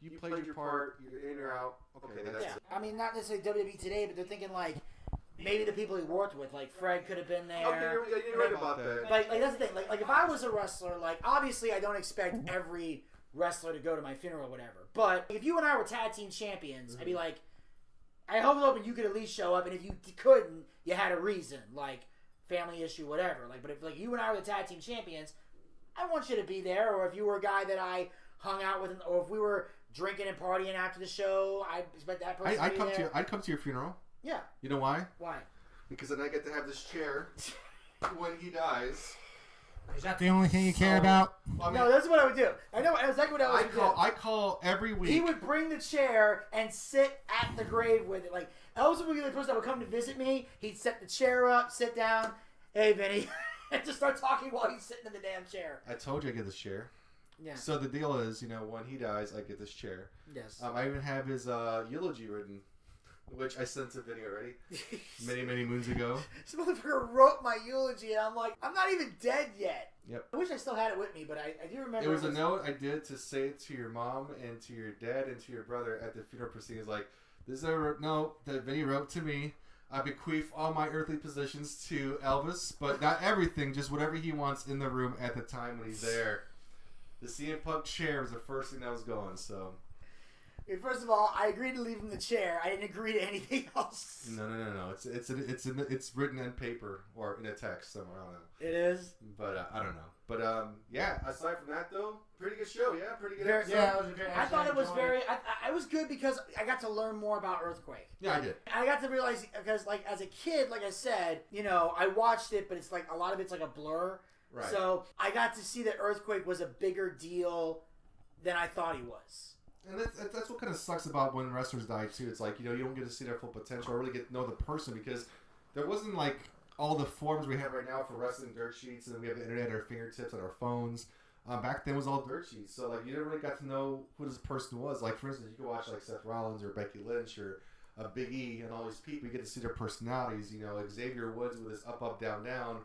You played your part, you're in, you're out. Okay, that's it. I mean, not necessarily WWE today, but they're thinking like maybe the people he worked with, like Fred could have been there. Okay, you're right about that. Like that's the thing. Like if I was a wrestler, like obviously I don't expect every wrestler to go to my funeral or whatever. But if you and I were tag team champions, I'd be like, I hope you could at least show up, and if you couldn't, you had a reason, like family issue, whatever. Like, but if like you and I were the tag team champions, I want you to be there. Or if you were a guy that I hung out with, or if we were drinking and partying after the show, I expect that person to be there. I'd come to your funeral. Yeah. You know why? Why? Because then I get to have this chair when he dies. Is that the only thing you care about? I mean, No, that's what I would do. I know exactly what I would do. I call every week. He would bring the chair and sit at the grave with it. Like, Elvis would be the person that would come to visit me. He'd set the chair up, sit down. Hey, Vinny. And just start talking while he's sitting in the damn chair. I told you I get this chair. Yeah. So the deal is, you know, when he dies, I get this chair. Yes. I even have his eulogy written, which I sent to Vinny already, many moons ago. This motherfucker wrote my eulogy, and I'm like, I'm not even dead yet. Yep. I wish I still had it with me, but I do remember. It was a note I did to say it to your mom and to your dad and to your brother at the funeral proceedings. Like, this is a note that Vinny wrote to me. I bequeath all my earthly possessions to Elvis, but not everything, just whatever he wants in the room at the time when he's there. The CM Punk chair was the first thing that was going, so. First of all, I agreed to leave him the chair. I didn't agree to anything else. No. It's written in paper or in a text somewhere. I don't know. It is? But I don't know. But yeah, aside from that, though, pretty good show, yeah? Pretty good episode. Yeah, it was a great I thought it was very... I was good because I got to learn more about Earthquake. Yeah, I did. I got to realize, because, like, as a kid, like I said, you know, I watched it, but it's like, a lot of it's like a blur. Right. So, I got to see that Earthquake was a bigger deal than I thought he was. And that's what kind of sucks about when wrestlers die, too. It's like, you know, you don't get to see their full potential or really get to know the person because there wasn't, like, all the forms we have right now for wrestling dirt sheets, and then we have the internet at our fingertips and our phones. Back then it was all dirt sheets, so like you never really got to know who this person was. Like for instance, you could watch like Seth Rollins or Becky Lynch or Big E and all these people. You get to see their personalities. You know, Xavier Woods with his up, down, down.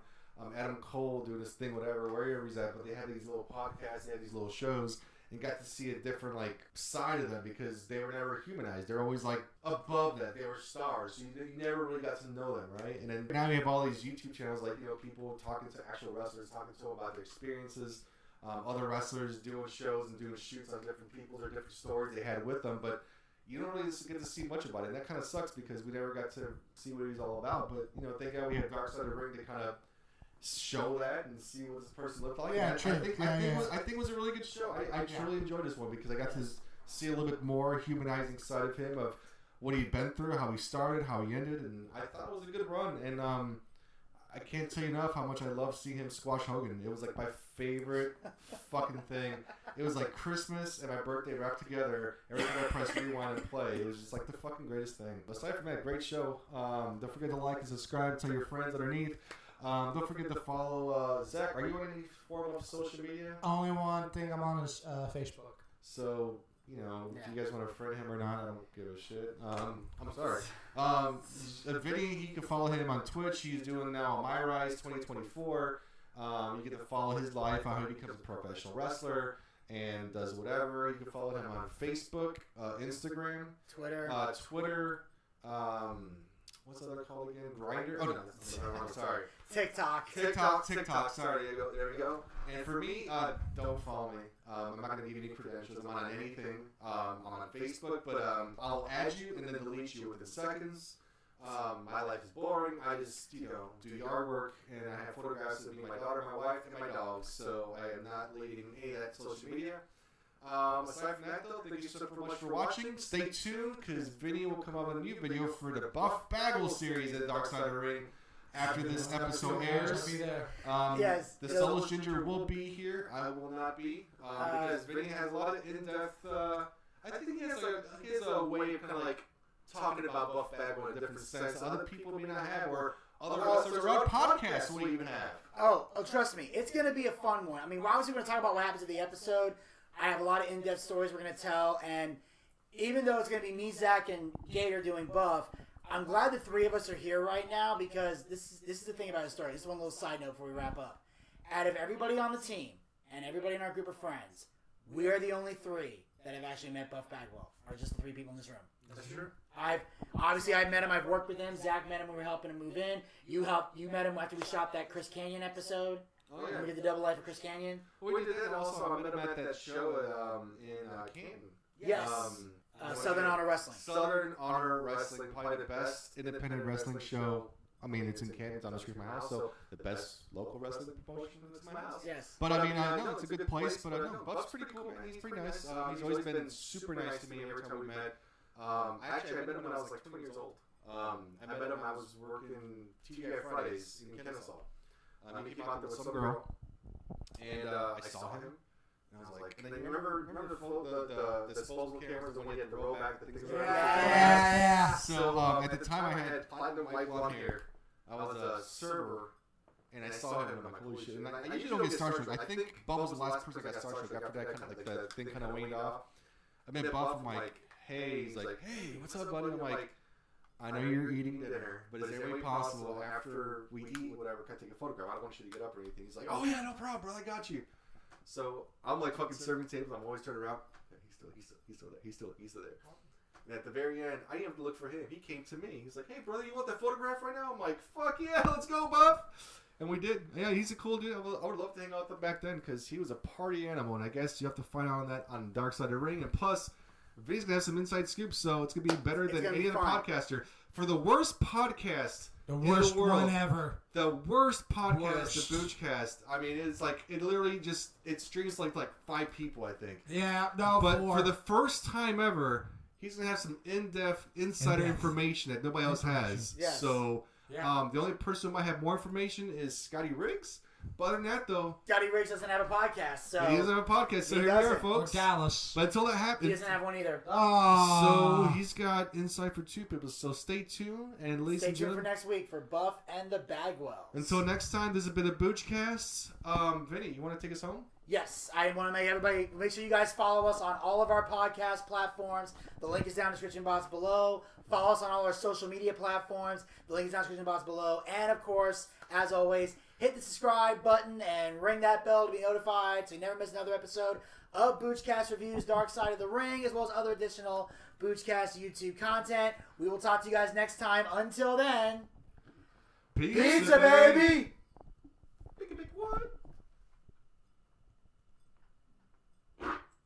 Adam Cole doing his thing, whatever, wherever he's at. But they had these little podcasts, they had these little shows, and got to see a different like side of them because they were never humanized. They're always like above that. They were stars. So you never really got to know them, right? And then now we have all these YouTube channels, like, you know, people talking to actual wrestlers, talking to them about their experiences. Other wrestlers doing shows and doing shoots on different people or different stories they had with them, but you don't really get to see much about it. And that kind of sucks because we never got to see what he's all about. But, you know, thank God we have Darkside of the Ring to kind of show that and see what this person looked like. Yeah, true. I think it was a really good show. I truly enjoyed this one because I got to see a little bit more humanizing side of him, of what he'd been through, how he started, how he ended, and I thought it was a good run. And I can't tell you enough how much I love seeing him squash Hogan. It was like my favorite fucking thing. It was like Christmas and my birthday wrapped together. Every time I pressed rewind and play, it was just like the fucking greatest thing. But aside from that, great show. Don't forget to like and subscribe. Tell your friends underneath. Don't forget to follow Zach. Are you on any form of social media? Only one thing I'm on is Facebook. So, you know, if you guys want to friend him or not, I don't give a shit. I'm sorry. Vinny, you can follow him on Twitch. He's doing now My Rise 2024. You get to follow his life, how he becomes a professional wrestler and does whatever. You can follow him on Facebook, Instagram, Twitter. What's that other called again? Grindr? Oh, no, that's wrong. Sorry. TikTok. Sorry. There we go. And for me, don't follow me. I'm not going to give you any credentials. I'm not on anything. I'm on Facebook, but I'll add you and then delete you within seconds. My life is boring. I just, you know, do yard work, and I have photographs of me, my daughter, my wife, and my dogs. So I am not leading any of that social media. Aside from that, though, thank you so much for watching. Stay tuned, because Vinny will come up with a new video for the Buff Bagel series at Darkside of the Ring. after this episode airs. Be there. Yes. The Soulless Ginger will be here. I will not be. Because Vinny has a lot of in-depth... I think he has a way of kind of like talking about Buff Bagwell in a different sense other people may not have, or other wrestlers or other podcasts will even have. Oh, trust me. It's going to be a fun one. I mean, we're obviously going to talk about what happens in the episode. I have a lot of in-depth stories we're going to tell, and even though it's going to be me, Zach, and Gator doing Buff, I'm glad the three of us are here right now because this is the thing about the story. This is one little side note before we wrap up. Out of everybody on the team and everybody in our group of friends, we are the only three that have actually met Buff Bagwell, or just the three people in this room. That's true. I've met him. I've worked with him. Zach met him when we were helping him move in. You met him after we shot that Chris Canyon episode. Oh, yeah. We did the double life of Chris Canyon. Well, we did that also. I met him at that show in Canton. Yes. Southern Honor Wrestling. Southern Honor Wrestling, probably the best independent wrestling show. I mean, it's in Canton. It's on the street of my house, so the best local wrestling promotion is my house. Yes. But I mean, I know it's a good place. But I know Buff's pretty cool, man. He's pretty nice. He's always been super nice to me every time we met. Actually, I met him when I was like 20 years old. I met him. I was working TGI Fridays in Kennesaw. He came out there with some girl, and I saw him. And I was like, and then you remember the disposable cameras, the one you had to roll back, the things. Yeah. So at the time, I had platinum white blonde hair. I was a server, and I saw him, and I'm like, holy shit. And I usually don't get starstruck. I think Buff was the last person I got starstruck. After that, kind of like the thing kind of waned off. I met Buff. I'm like, hey. He's like, hey, what's up, buddy? I'm like, I know you're eating dinner, but is there any way possible after we eat, whatever, can I take a photograph? I don't want you to get up or anything. He's like, oh yeah, no problem, bro. I got you. So I'm like fucking serving tables. I'm always turning around. He's still there. And at the very end, I didn't have to look for him. He came to me. He's like, hey, brother, you want that photograph right now? I'm like, fuck yeah, let's go, Buff. And we did. Yeah, he's a cool dude. I would love to hang out with him back then because he was a party animal. And I guess you have to find out on that on Darkside of the Ring. And plus, Vinny's going to have some inside scoops, so it's going to be better than any other podcaster. For the worst podcast the worst in the world, one ever. The worst podcast, the Boochcast. I mean, it's like, it literally just, it streams like 5 people, I think. Yeah, no, But 4. for the first time ever, he's going to have some in-depth insider information that nobody else has. Yes. So, the only person who might have more information is Scotty Riggs. But other than that, though, Scotty Riggs doesn't have a podcast, so he doesn't have a podcast. So here we are, folks. Or Dallas. But until that happens, he doesn't have one either. Oh. so he's got insight for 2 people. So stay tuned, and ladies Stay and tuned for gentlemen, next week for Buff and the Bagwells. until next time, this has been a Boochcast. Vinny, you want to take us home? Yes, I want to make sure you guys follow us on all of our podcast platforms. The link is down in the description box below. Follow us on all our social media platforms. The link is down in the description box below. And of course, as always, hit the subscribe button and ring that bell to be notified so you never miss another episode of Boochcast Reviews Darkside of the Ring, as well as other additional Boochcast YouTube content. We will talk to you guys next time. Until then, Pizza, baby!